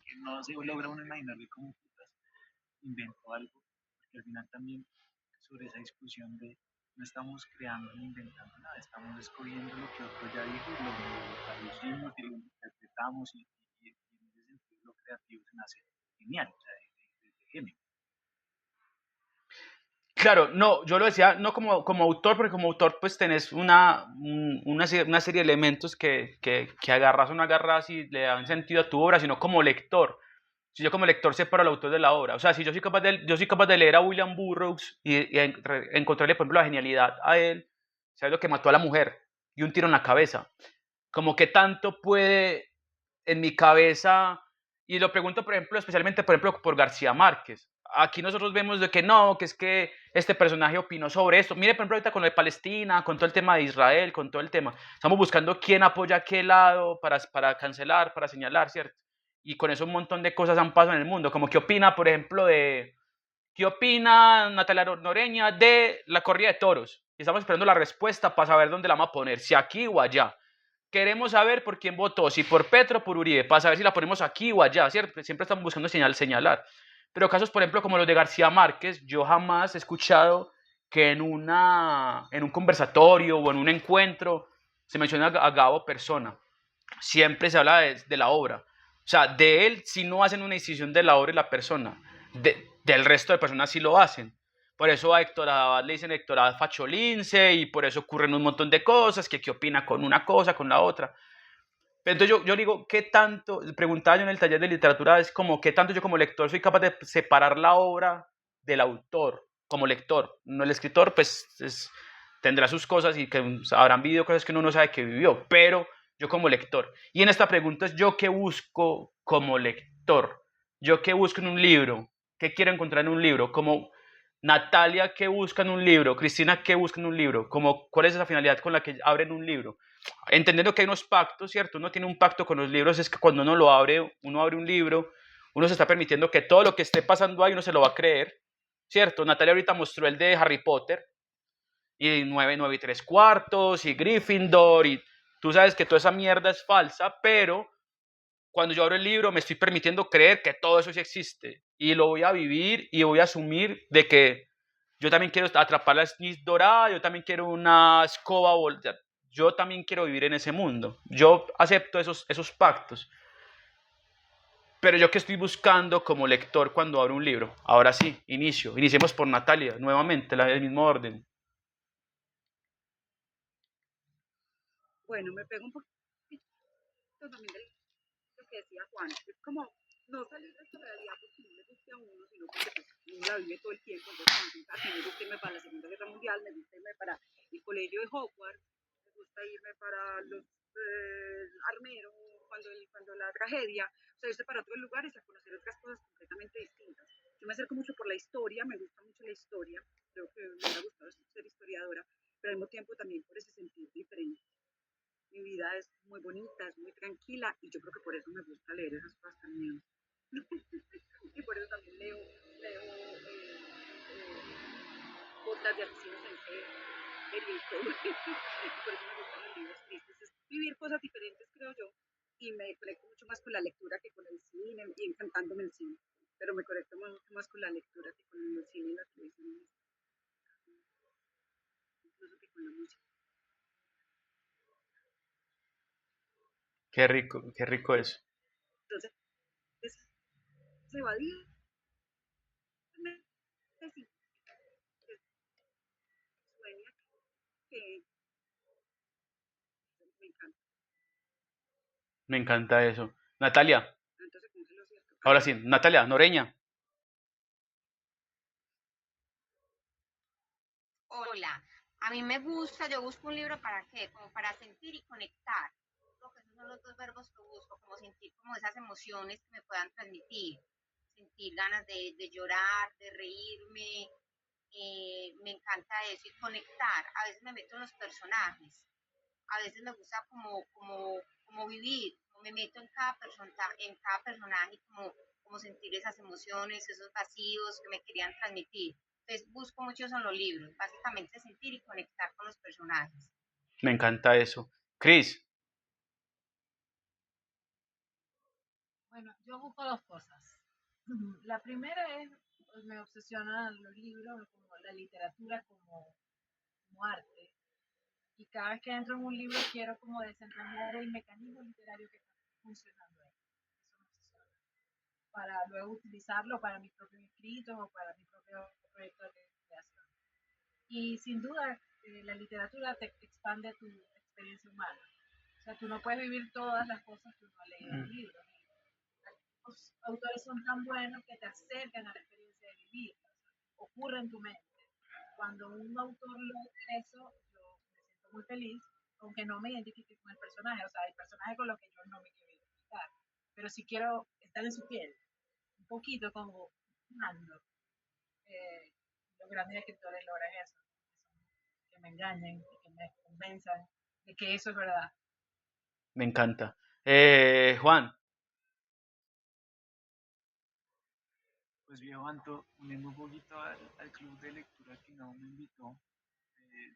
que no se logra uno imaginarle como putas inventó algo, porque al final también sobre esa discusión de no estamos creando ni inventando nada, estamos escogiendo lo que otro ya dijo y lo traducimos y lo interpretamos y en ese sentido lo creativo se me hace genial, o sea, de genio. Claro, no, yo lo decía no como autor, porque como autor pues tenés una serie de elementos que agarras o no agarras y le dan sentido a tu obra, sino como lector. Si yo como lector separo al autor de la obra, o sea, si yo soy capaz de leer a William Burroughs y encontrarle, por ejemplo, la genialidad a él, ¿sabes lo que mató a la mujer? Y un tiro en la cabeza. Como que tanto puede en mi cabeza, y lo pregunto, por ejemplo, especialmente, por ejemplo, por García Márquez. Aquí nosotros vemos de que no, que es que este personaje opinó sobre esto. Mire, por ejemplo, ahorita con lo de Palestina, con todo el tema de Israel, con todo el tema. Estamos buscando quién apoya a qué lado para cancelar, para señalar, ¿cierto? Y con eso un montón de cosas han pasado en el mundo. Como qué opina, por ejemplo, ¿qué opina Natalia Noreña de la corrida de toros? Y estamos esperando la respuesta para saber dónde la vamos a poner, si aquí o allá. Queremos saber por quién votó, si por Petro o por Uribe, para saber si la ponemos aquí o allá, ¿cierto? Siempre estamos buscando señalar. Pero casos, por ejemplo, como los de García Márquez, yo jamás he escuchado que en un conversatorio o en un encuentro se mencione a Gabo persona. Siempre se habla de la obra. O sea, de él si no hacen una decisión de la obra y la persona. Del resto de personas sí lo hacen. Por eso a Héctor Abad le dicen Héctor Abad facholince y por eso ocurren un montón de cosas, que qué opina con una cosa, con la otra. Pero entonces yo digo, ¿qué tanto? Preguntaba yo en el taller de literatura, es como, ¿qué tanto yo como lector soy capaz de separar la obra del autor como lector? No, el escritor pues tendrá sus cosas y que habrán vivido cosas que uno no sabe que vivió, pero yo como lector. Y en esta pregunta es yo qué busco como lector, yo qué busco en un libro, qué quiero encontrar en un libro, como Natalia qué busca en un libro, Cristina qué busca en un libro, como cuál es esa finalidad con la que abren un libro. Entendiendo que hay unos pactos, ¿cierto? Uno tiene un pacto con los libros, es que cuando uno abre un libro, uno se está permitiendo que todo lo que esté pasando ahí uno se lo va a creer, ¿cierto? Natalia ahorita mostró el de Harry Potter, y 9 y 3 cuartos, y Gryffindor, y tú sabes que toda esa mierda es falsa, pero cuando yo abro el libro me estoy permitiendo creer que todo eso sí existe, y lo voy a vivir y voy a asumir de que yo también quiero atrapar la Sniz dorada, yo también quiero una escoba, yo también quiero vivir en ese mundo. Yo acepto esos pactos. Pero yo que estoy buscando como lector cuando abro un libro. Ahora sí, iniciemos por Natalia, nuevamente, el mismo orden. Bueno, me pego un poquito también de lo que decía Juan. Es como no salir de esta realidad porque no le guste a uno, sino porque pues, uno la vive todo el tiempo. Entonces, a mí me gusta irme para la Segunda Guerra Mundial, me gusta irme para el colegio de Hogwarts, me gusta irme para los armeros, cuando la tragedia, o sea, irse para otros lugares a conocer otras cosas completamente distintas. Yo me acerco mucho por la historia, me gusta mucho la historia, creo que me hubiera gustado ser historiadora, pero al mismo tiempo también por ese sentido diferente. Mi vida es muy bonita, es muy tranquila y yo creo que por eso me gusta leer esas cosas también. Y por eso también leo podcast de asesinos en serie y todo. Y por eso me gustan los libros tristes. Es vivir cosas diferentes, creo yo, y me conecto mucho más con la lectura que con el cine y encantándome el cine. Pero me conecto mucho más con la lectura que con el cine y la televisión, incluso que con la música. Qué rico eso. Entonces, es evadir, sí, sueña que me encanta. Me encanta eso. Natalia, Entonces, ¿cómo se lo cierto? ahora sí, Natalia, Noreña. Hola, a mí me gusta, yo busco un libro para qué, como para sentir y conectar. Creo que esos son los dos verbos que busco, como sentir como esas emociones que me puedan transmitir, sentir ganas de llorar, de reírme, me encanta eso y conectar. A veces me meto en los personajes, a veces me gusta como vivir, como me meto en cada personaje, como sentir esas emociones, esos vacíos que me querían transmitir. Entonces busco mucho eso en los libros, básicamente sentir y conectar con los personajes. Me encanta eso. Cris, Bueno, yo busco dos cosas. La primera es, pues, me obsesionan los libros, como la literatura como arte. Y cada vez que entro en un libro quiero como desentrañar el mecanismo literario que está funcionando ahí. Eso me obsesiona. Para luego utilizarlo para mis propios escritos o para mi propio proyecto de creación. Y sin duda, la literatura te expande tu experiencia humana. O sea, tú no puedes vivir todas las cosas que uno ha leído en un libro. Los autores son tan buenos que te acercan a la experiencia de vivir. Ocurre en tu mente. Cuando un autor logra eso, yo me siento muy feliz, aunque no me identifique con el personaje. O sea, hay personajes con los que yo no me quiero identificar. Pero sí quiero estar en su piel. Un poquito como mando. Eh, los grandes escritores logran eso. Que me engañen y que me convenzan de que eso es verdad. me encanta. Juan, Pues viejo Anto, uniendo un poquito al club de lectura que no me invitó, de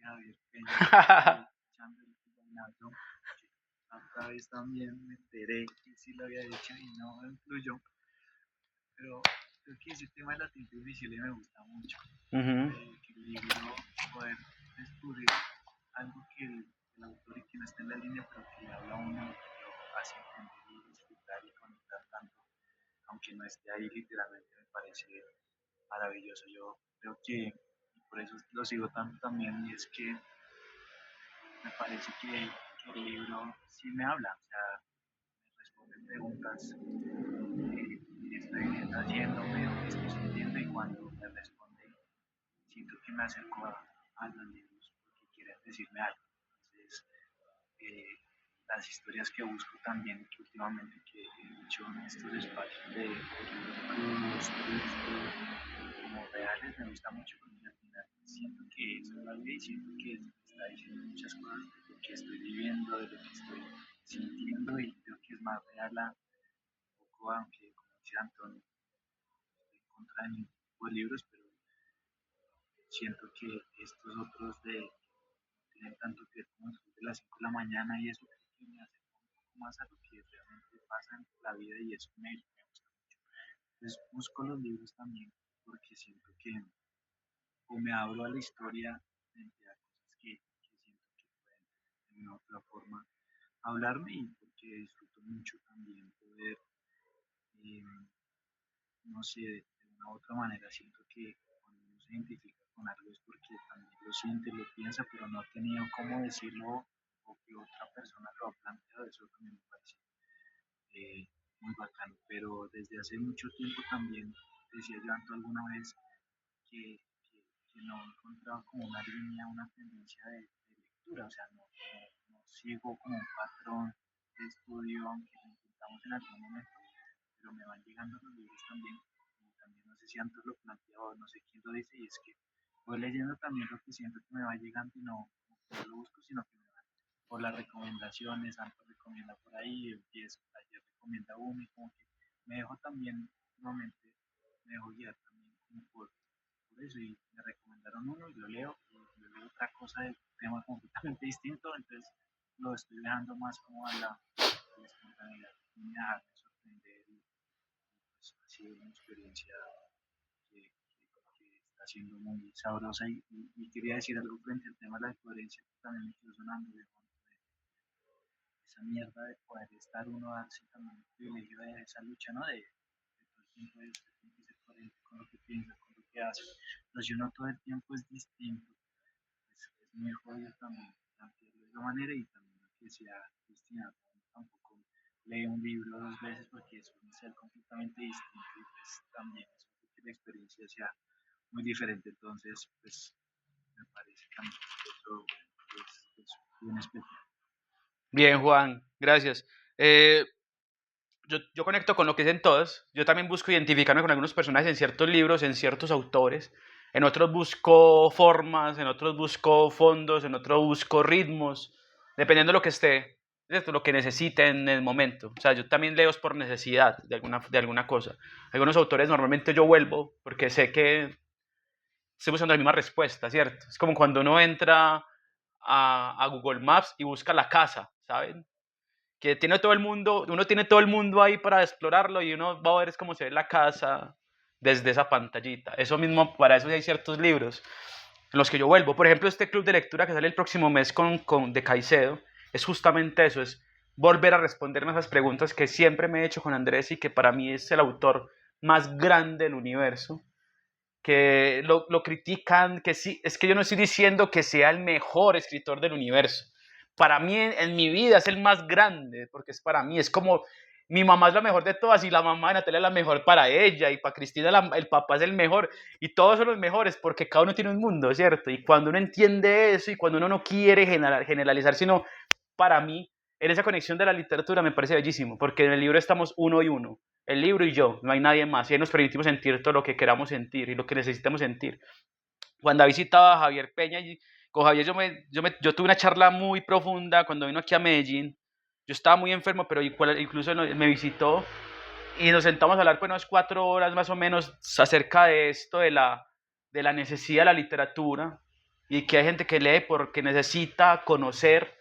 Javier Peña, echando el Reinaldo, que otra vez también me enteré que sí lo había hecho y no me incluyó, pero creo que ese tema de la tinta invisible me gusta mucho, ujú, que el libro poder descubrir algo que el autor y que no está en la línea, pero que le habla a uno, lo hace entender y disfrutar y conectar tanto, aunque no esté ahí literalmente, me parece maravilloso. Yo creo que y por eso lo sigo tanto también, y es que me parece que el libro sí me habla, o sea, me responde preguntas que estoy haciéndome o que estoy sintiendo, y cuando me responde, siento que me acerco a los libros porque quieren decirme algo. Entonces, eh, las historias que busco también, que últimamente que he hecho en estos espacios de libros crudos, tristes, como reales, me gusta mucho porque al final siento que eso es la vida y siento que me está diciendo muchas cosas de lo que estoy viviendo, de lo que estoy sintiendo, y creo que es más real un poco, aunque como decía Antonio, estoy en contra de ningún tipo de libros, pero siento que estos otros tienen tanto que ver como después de las 5 de la mañana y eso, creo que me acerca un poco más a lo que realmente pasa en la vida, y eso me gusta mucho. Entonces busco los libros también porque siento que o me abro a la historia frente a cosas que siento que pueden de una u otra forma hablarme, y porque disfruto mucho también poder, eh, no sé, de una u otra manera siento que cuando uno se identifica con algo es porque también lo siente, lo piensa, pero no ha tenido cómo decirlo o que otra persona lo ha planteado. Eso también me parece muy bacano. Pero desde hace mucho tiempo también, decía yo Anto alguna vez, que, que no encontraba como una línea, una tendencia de lectura, o sea, no sigo como un patrón de estudio, aunque lo intentamos en algún momento, pero me van llegando los libros también, y también no sé si antes lo planteaba, no sé quién lo dice, y es que voy leyendo también lo que siento que me va llegando, y no, no lo busco, sino que me van por las recomendaciones. Antes recomienda por ahí, empiezo, ayer recomienda uno, y como que me dejo también, nuevamente, me dejo guiar también como por eso, y me recomendaron uno y lo leo, y yo leo otra cosa de tema completamente distinto, entonces lo estoy dejando más como a la espontaneidad y dejarme sorprender, y pues ha sido una experiencia que está siendo muy sabrosa, y quería decir algo frente al tema de la coherencia que también me quedó sonando de esa mierda de poder estar uno, darse también el privilegio de esa lucha, ¿no? De todo el tiempo de usted tiene que ser coherente con lo que piensa, con lo que hace, pero si uno todo el tiempo es distinto, es muy jodido también plantearlo de esa manera, y también que sea destinado. Tampoco lee un libro dos veces porque es un ser completamente distinto, y pues también es que la experiencia sea muy diferente. Entonces, pues me parece también que eso es bien especial. bien, Juan, gracias. Eh, yo conecto con lo que dicen todos. Yo también busco identificarme con algunos personajes en ciertos libros, en ciertos autores. En otros busco formas, en otros busco fondos, en otros busco ritmos. dependiendo de lo que esté, ¿cierto? Lo que necesite en el momento. O sea, yo también leo por necesidad de alguna cosa. Algunos autores normalmente yo vuelvo porque sé que estoy buscando la misma respuesta, ¿cierto? Es como cuando uno entra a Google Maps y busca la casa, ¿saben? Que tiene todo el mundo, uno tiene todo el mundo ahí para explorarlo y uno va a ver es cómo se ve la casa desde esa pantallita. Eso mismo, para eso hay ciertos libros en los que yo vuelvo. Por ejemplo, este club de lectura que sale el próximo mes de Caicedo, es justamente eso, es volver a responderme esas preguntas que siempre me he hecho con Andrés y que para mí es el autor más grande del universo, que lo critican, que sí, es que yo no estoy diciendo que sea el mejor escritor del universo. Para mí, en mi vida, es el más grande, porque es para mí, es como, mi mamá es la mejor de todas y la mamá de Natalia es la mejor para ella y para Cristina el papá es el mejor y todos son los mejores porque cada uno tiene un mundo, ¿cierto? Y cuando uno entiende eso y cuando uno no quiere generalizar, sino para mí, en esa conexión de la literatura me parece bellísimo, porque en el libro estamos uno y uno, el libro y yo, no hay nadie más, y ahí nos permitimos sentir todo lo que queramos sentir y lo que necesitamos sentir. Cuando visitaba a Javier Peña, y con Javier yo tuve una charla muy profunda cuando vino aquí a Medellín. Yo estaba muy enfermo, pero incluso me visitó y nos sentamos a hablar por unas 4 horas más o menos acerca de esto, de la necesidad de la literatura y que hay gente que lee porque necesita conocer.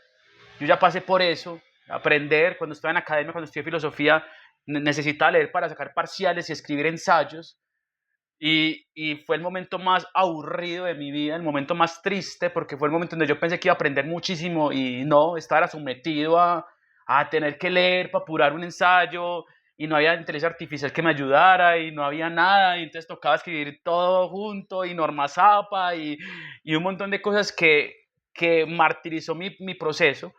Yo ya pasé por eso, aprender, cuando estaba en academia, cuando estudié filosofía, necesitaba leer para sacar parciales y escribir ensayos. Y fue el momento más aburrido de mi vida, el momento más triste, porque fue el momento donde yo pensé que iba a aprender muchísimo y no, estaba sometido a tener que leer para apurar un ensayo y no había inteligencia artificial que me ayudara y no había nada y entonces tocaba escribir todo junto y Norma Zapa y un montón de cosas que martirizó mi proceso.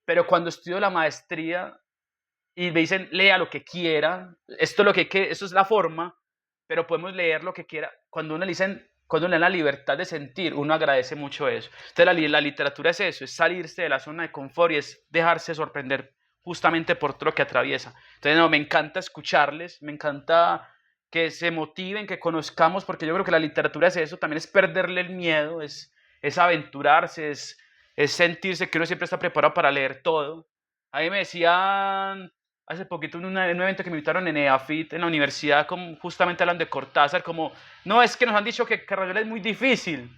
Pero cuando estudio la maestría y me dicen, lea lo que quiera, esto es la forma, pero podemos leer lo que quiera. Cuando uno le da la libertad de sentir, uno agradece mucho eso. Entonces la literatura es eso, es salirse de la zona de confort y es dejarse sorprender justamente por todo lo que atraviesa. Entonces, no, me encanta escucharles, me encanta que se motiven, que conozcamos, porque yo creo que la literatura es eso, también es perderle el miedo, es aventurarse, es sentirse que uno siempre está preparado para leer todo. A mí me decían hace poquito en un evento que me invitaron en EAFIT, en la universidad, justamente hablando de Cortázar, como, no, es que nos han dicho que Carragher es muy difícil.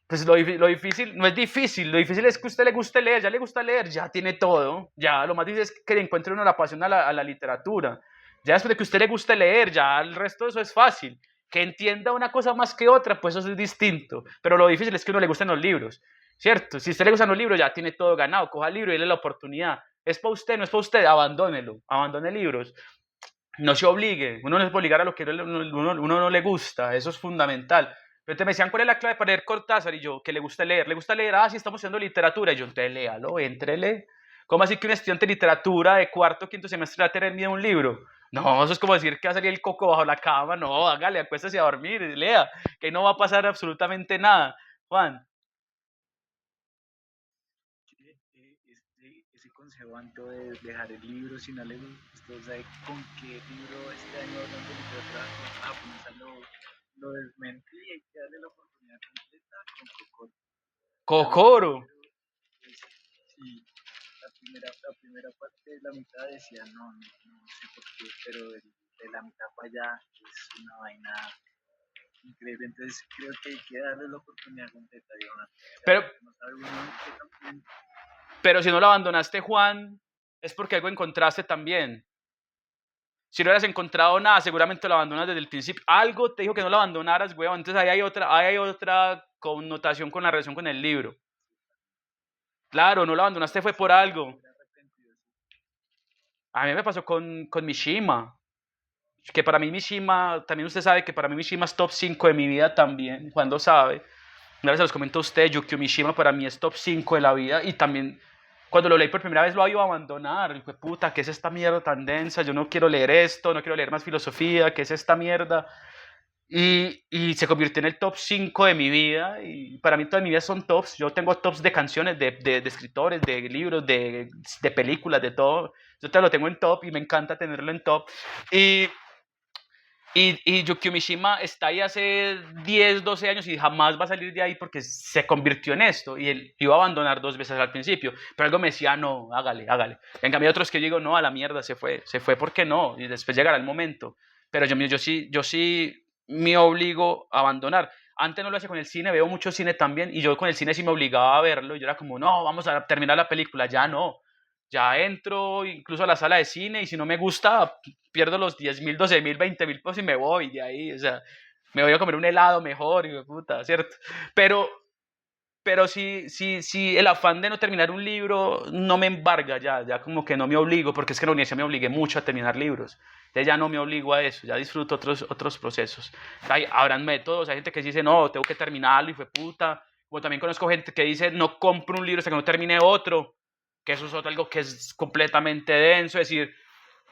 Pues lo difícil no es difícil, lo difícil es que a usted le guste leer, ya le gusta leer, ya tiene todo, ya lo más difícil es que le encuentre uno la pasión a la literatura. Ya después de que a usted le guste leer, ya el resto de eso es fácil. Que entienda una cosa más que otra, pues eso es distinto. Pero lo difícil es que a uno le gusten los libros, ¿cierto? Si a usted le gustan los libros, ya tiene todo ganado. Coja el libro y déle la oportunidad. Es para usted, no es para usted, abandónelo, abandone libros. No se obligue, uno no se puede obligar a lo que uno no le gusta, eso es fundamental. Pero te me decían, ¿cuál es la clave para leer Cortázar? Y yo, que le gusta leer, ah, sí, estamos estudiando literatura. Y yo, entonces léalo, éntrele. ¿Cómo así que un estudiante de literatura de cuarto, quinto semestre va a tener miedo a un libro? No, eso es como decir que va a salir el coco bajo la cama, no, hágale, acuéstese a dormir, lea, que no va a pasar absolutamente nada. Juan. Ese consejo Anto de dejar el libro si no le gusta, o sea, con qué libro este año hablando de literatura, japonesa lo desmentí y hay que darle la oportunidad completa con Kokoro. Kokoro. Pues, sí, la primera parte de la mitad decía no sé por qué, pero de la mitad para allá es una vaina increíble, entonces creo que hay que darle la oportunidad completa, digamos. Pero, No sabe uno que también. pero si no lo abandonaste, Juan, es porque algo encontraste también. Si no hubieras encontrado nada, seguramente lo abandonas desde el principio. Algo te dijo que no lo abandonaras, weón. Entonces ahí hay otra connotación con la relación con el libro. Claro, no lo abandonaste fue por algo. A mí me pasó con Mishima. Que para mí Mishima, también usted sabe que para mí Mishima es top 5 de mi vida también. Juan lo sabe. Una vez se los comento a usted, Yukio Mishima para mí es top 5 de la vida. Y también cuando lo leí por primera vez lo iba a abandonar. Y fue, puta, ¿qué es esta mierda tan densa? Yo no quiero leer esto, no quiero leer más filosofía, ¿qué es esta mierda? Y se convirtió en el top 5 de mi vida. Y para mí toda mi vida son tops. Yo tengo tops de canciones, de escritores, de libros, de películas, de todo. Yo te lo tengo en top y me encanta tenerlo en top. Y Y Yukio Mishima está ahí hace 10, 12 años y jamás va a salir de ahí porque se convirtió en esto. Y él iba a abandonar 2 veces al principio. Pero algo me decía, no, hágale, hágale. En cambio, hay otros que yo digo, no, a la mierda, se fue porque no. Y después llegará el momento. Pero yo sí me obligo a abandonar. Antes no lo hacía con el cine, veo mucho cine también. Y yo con el cine sí me obligaba a verlo. Y yo era como, no, vamos a terminar la película. Ya no. Ya entro incluso a la sala de cine y si no me gusta, pierdo los 10.000, 12.000, 20.000 pesos y me voy de ahí. O sea, me voy a comer un helado mejor, y puta, ¿cierto? Pero, pero sí, el afán de no terminar un libro no me embarga ya como que no me obligo, porque es que en la universidad me obligué mucho a terminar libros. Entonces ya no me obligo a eso, ya disfruto otros procesos. Habrán métodos, hay gente que dice, no, tengo que terminarlo y fue puta. O también conozco gente que dice, no compro un libro hasta que no termine otro, que eso es algo que es completamente denso, es decir,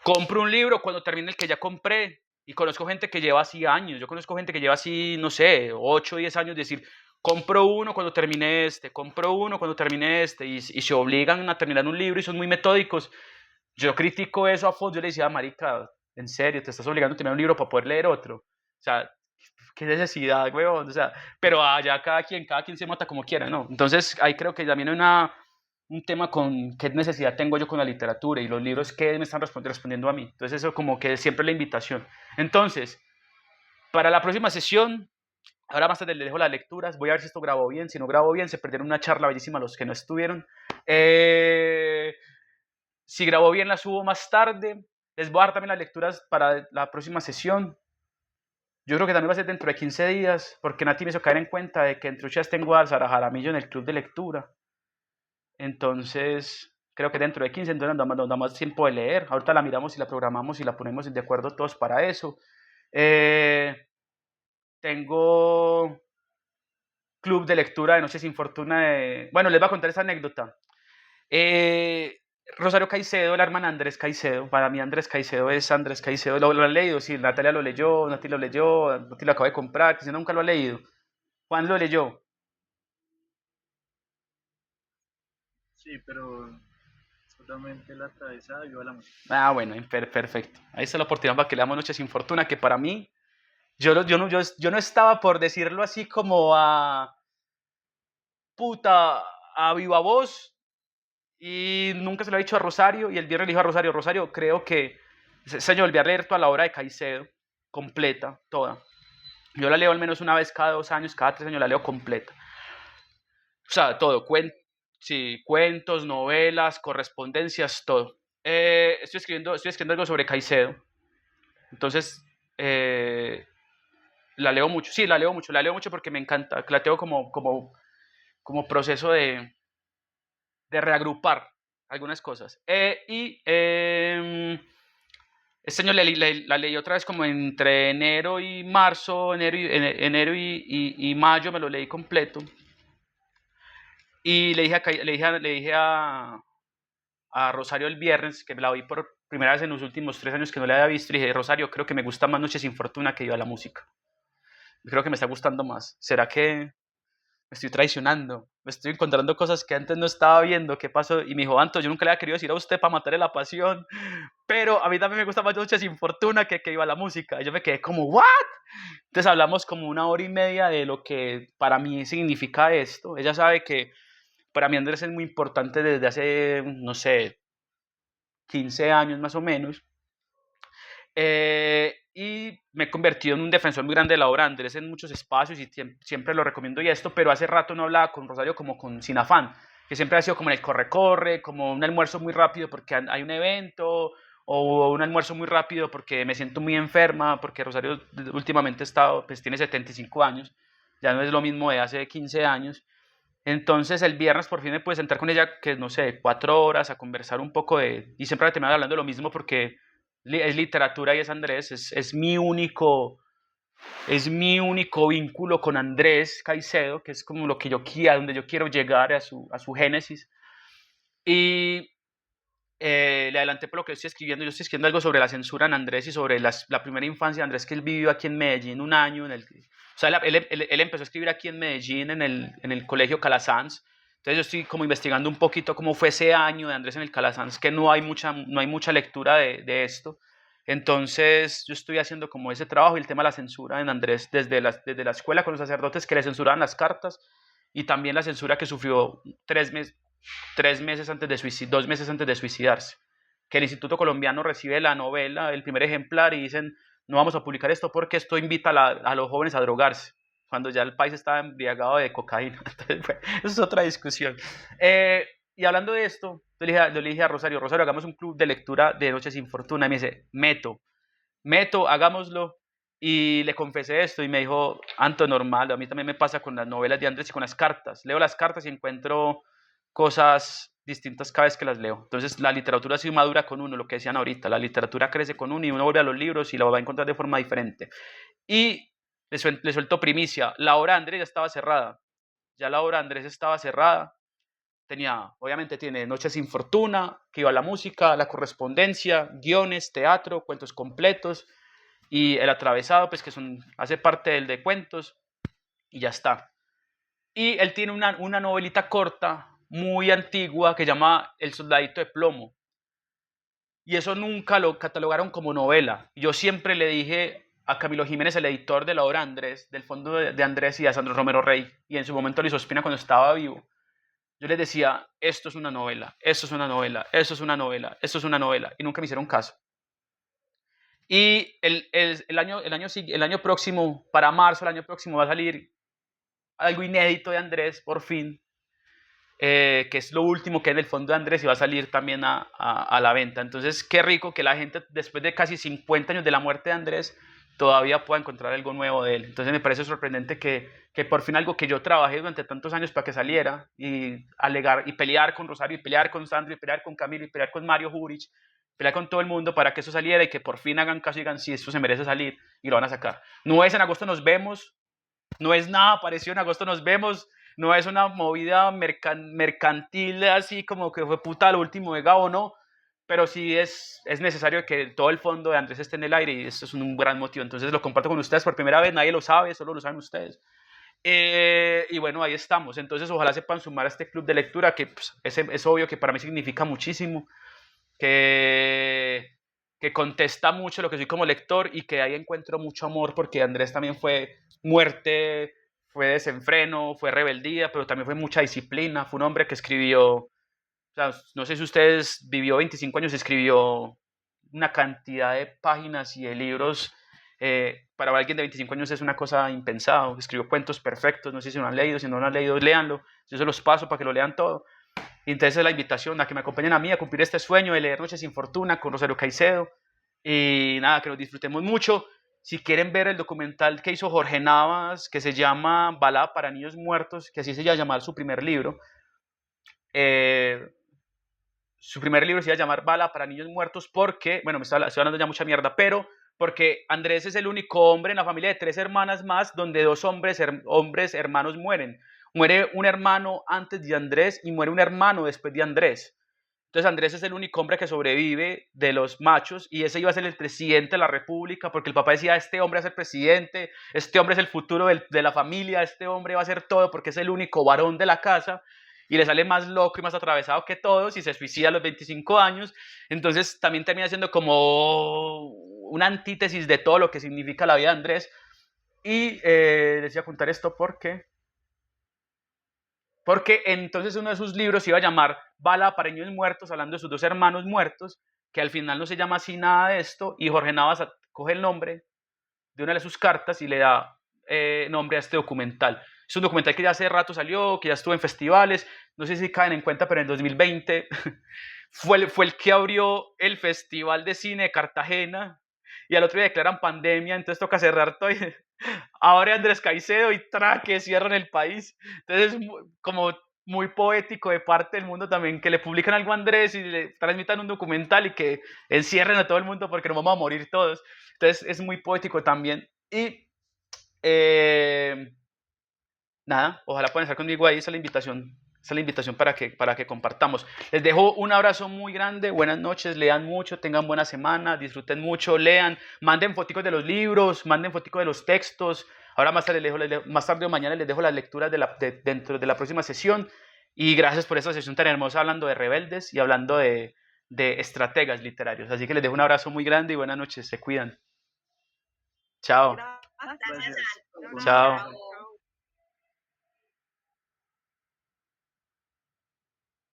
compro un libro cuando termine el que ya compré. Y conozco gente que lleva así años. Yo conozco gente que lleva así, no sé, 8 o 10 años. Decir, compro uno cuando termine este, compro uno cuando termine este. Y se obligan a terminar un libro y son muy metódicos. Yo critico eso a fondo. Yo le decía, marica, en serio, te estás obligando a terminar un libro para poder leer otro. O sea, qué necesidad, weón. O sea, pero allá cada quien se mata como quiera, ¿no? Entonces, ahí creo que también hay un tema con qué necesidad tengo yo con la literatura y los libros que me están respondiendo a mí. Entonces eso como que siempre la invitación. Entonces, para la próxima sesión, ahora más tarde les dejo las lecturas, voy a ver si esto grabó bien, si no grabó bien, se perdieron una charla bellísima los que no estuvieron. Si grabó bien la subo más tarde, les voy a dar también las lecturas para la próxima sesión. Yo creo que también va a ser dentro de 15 días, porque Nati me hizo caer en cuenta de que entre muchas tengo a Sara Jaramillo en el club de lectura. Entonces, creo que dentro de 15 entonces nos damos tiempo de leer. Ahorita la miramos y la programamos y la ponemos de acuerdo todos para eso. Tengo club de lectura de Noche sin Fortuna. Bueno, les voy a contar esa anécdota. Rosario Caicedo, la hermana Andrés Caicedo. Para mí Andrés Caicedo es Andrés Caicedo. ¿Lo han leído? Sí, Natalia lo leyó, Nati lo leyó, Nati lo acaba de comprar, si nunca lo ha leído. Juan lo leyó. Sí, pero solamente la atravesada y la música. Ah, bueno, perfecto. Ahí está la oportunidad para que leamos Noche sin Fortuna, que para mí, yo no estaba por decirlo así como a puta, a viva voz, y nunca se lo ha dicho a Rosario, y el viernes le dijo a Rosario, Rosario, creo que se volvió a leer toda la obra de Caicedo, completa, toda. Yo la leo al menos una vez cada 2 años, cada 3 años la leo completa. O sea, todo, sí, cuentos, novelas, correspondencias, todo. Estoy escribiendo algo sobre Caicedo. Entonces, la leo mucho. Sí, la leo mucho porque me encanta. La tengo como proceso de reagrupar algunas cosas. Este año la leí otra vez como entre enero y marzo, enero y mayo me lo leí completo. Y le dije a Rosario el viernes, que me la vi por primera vez en los últimos 3 años que no la había visto, y dije, Rosario, creo que me gusta más Noche sin Fortuna que Viva la Música. Creo que me está gustando más. ¿Será que me estoy traicionando? Me estoy encontrando cosas que antes no estaba viendo. ¿Qué pasó? Y me dijo, Anto, yo nunca le había querido decir a usted para matarle la pasión, pero a mí también me gusta más Noche sin Fortuna que Viva la Música. Y yo me quedé como, ¿what? Entonces hablamos como 1 hora y media de lo que para mí significa esto. Ella sabe que para mí Andrés es muy importante desde hace, no sé, 15 años más o menos. Y me he convertido en un defensor muy grande de la obra de Andrés en muchos espacios y siempre lo recomiendo y esto, pero hace rato no hablaba con Rosario como con Sin Afán, que siempre ha sido como en el corre-corre, como un almuerzo muy rápido porque hay un evento, o un almuerzo muy rápido porque me siento muy enferma, porque Rosario últimamente pues tiene 75 años, ya no es lo mismo de hace 15 años. Entonces el viernes por fin me pude sentar con ella, que no sé, 4 horas a conversar un poco y siempre terminaba hablando de lo mismo porque es literatura y es Andrés, es mi único vínculo con Andrés Caicedo, que es como lo que yo quiero, donde yo quiero llegar a su génesis. Y le adelanté por lo que estoy escribiendo. Yo estoy escribiendo algo sobre la censura en Andrés y sobre la primera infancia de Andrés, que él vivió aquí en Medellín 1 año. O sea, él empezó a escribir aquí en Medellín, en el colegio Calasanz. Entonces yo estoy como investigando un poquito cómo fue ese año de Andrés en el Calasanz, que no hay mucha lectura de esto. Entonces yo estoy haciendo como ese trabajo y el tema de la censura en Andrés desde la escuela con los sacerdotes que le censuraban las cartas y también la censura que sufrió 3 meses antes de 2 meses antes de suicidarse. Que el Instituto Colombiano recibe la novela, el primer ejemplar, y dicen, no vamos a publicar esto porque esto invita a los jóvenes a drogarse, cuando ya el país estaba embriagado de cocaína. Entonces, bueno, eso es otra discusión. Y hablando de esto, yo le dije a Rosario, hagamos un club de lectura de Noche sin Fortuna. Y me dice, meto, hagámoslo. Y le confesé esto y me dijo, Anto, normal, a mí también me pasa con las novelas de Andrés y con las cartas. Leo las cartas y encuentro cosas distintas cada vez que las leo. Entonces la literatura sí madura con uno, lo que decían ahorita, la literatura crece con uno y uno vuelve a los libros y la va a encontrar de forma diferente. Y le suelto primicia, la obra de Andrés ya estaba cerrada, obviamente tiene Noche sin Fortuna, que iba a la música, la correspondencia, guiones, teatro, cuentos completos, y El Atravesado, pues que hace parte del de cuentos, y ya está. Y él tiene una novelita corta, muy antigua, que se llama El Soldadito de Plomo. Y eso nunca lo catalogaron como novela. Yo siempre le dije a Camilo Jiménez, el editor de la obra Andrés, del fondo de Andrés, y a Sandro Romero Rey, y en su momento a Luis Ospina cuando estaba vivo, yo les decía, esto es una novela, esto es una novela, esto es una novela, esto es una novela, y nunca me hicieron caso. Y el año próximo, para marzo del año próximo, va a salir algo inédito de Andrés, por fin, que es lo último que es del fondo de Andrés y va a salir también a la venta. Entonces, qué rico que la gente, después de casi 50 años de la muerte de Andrés, todavía pueda encontrar algo nuevo de él. Entonces, me parece sorprendente que por fin algo que yo trabajé durante tantos años para que saliera y alegar y pelear con Rosario y pelear con Sandro y pelear con Camilo y pelear con Mario Jurich, pelear con todo el mundo para que eso saliera y que por fin hagan caso y digan, sí, esto se merece salir y lo van a sacar. No es en agosto nos vemos, no es nada parecido en agosto nos vemos, no es una movida mercantil así como que fue puta lo último de Gabo, no, pero sí es necesario que todo el fondo de Andrés esté en el aire y eso es un gran motivo. Entonces lo comparto con ustedes por primera vez, nadie lo sabe, solo lo saben ustedes. Y bueno, ahí estamos. Entonces ojalá se puedan sumar a este club de lectura que pues, es obvio que para mí significa muchísimo, que contesta mucho lo que soy como lector y que ahí encuentro mucho amor porque Andrés también fue muerte, fue desenfreno, fue rebeldía, pero también fue mucha disciplina. Fue un hombre que escribió, o sea, no sé si ustedes vivió 25 años, escribió una cantidad de páginas y de libros. Para alguien de 25 años es una cosa impensada. Escribió cuentos perfectos, no sé si no han leído, si no lo han leído, léanlo. Yo se los paso para que lo lean todo. Y entonces es la invitación a que me acompañen a mí a cumplir este sueño de leer Noche sin Fortuna con Rosario Caicedo. Y nada, que nos disfrutemos mucho. Si quieren ver el documental que hizo Jorge Navas, que se llama Balada para Niños Muertos, que así se iba a llamar su primer libro, se iba a llamar Balada para Niños Muertos porque, bueno, estoy hablando ya mucha mierda, pero porque Andrés es el único hombre en la familia de 3 hermanas más donde 2 hombres hermanos mueren. Muere un hermano antes de Andrés y muere un hermano después de Andrés. Entonces Andrés es el único hombre que sobrevive de los machos y ese iba a ser el presidente de la república porque el papá decía, este hombre va a ser presidente, este hombre es el futuro de la familia, este hombre va a hacer todo porque es el único varón de la casa y le sale más loco y más atravesado que todos y se suicida a los 25 años. Entonces también termina siendo como una antítesis de todo lo que significa la vida de Andrés. Y les voy a contar esto porque entonces uno de sus libros se iba a llamar Bala para Niños Muertos, hablando de sus 2 hermanos muertos, que al final no se llama así nada de esto, y Jorge Navas coge el nombre de una de sus cartas y le da nombre a este documental. Es un documental que ya hace rato salió, que ya estuvo en festivales, no sé si caen en cuenta, pero en 2020 fue el que abrió el Festival de Cine de Cartagena, y al otro día declaran pandemia, entonces toca cerrar todo. Ahora Andrés Caicedo y que cierran el país. Entonces es como muy poético de parte del mundo también que le publican algo a Andrés y le transmitan un documental y que encierren a todo el mundo porque nos vamos a morir todos. Entonces es muy poético también. Y nada, ojalá puedan estar conmigo ahí, esa es la invitación para que compartamos. Les dejo un abrazo muy grande, buenas noches, lean mucho, tengan buena semana, disfruten mucho, lean, manden foticos de los libros, manden foticos de los textos. Ahora más tarde o mañana les dejo las lecturas dentro de la próxima sesión. Y gracias por esta sesión tan hermosa hablando de rebeldes y hablando de de estrategas literarios. Así que les dejo un abrazo muy grande y buenas noches, se cuidan. Chao. Gracias. Gracias, Gracias. Santo. Chao. Chao.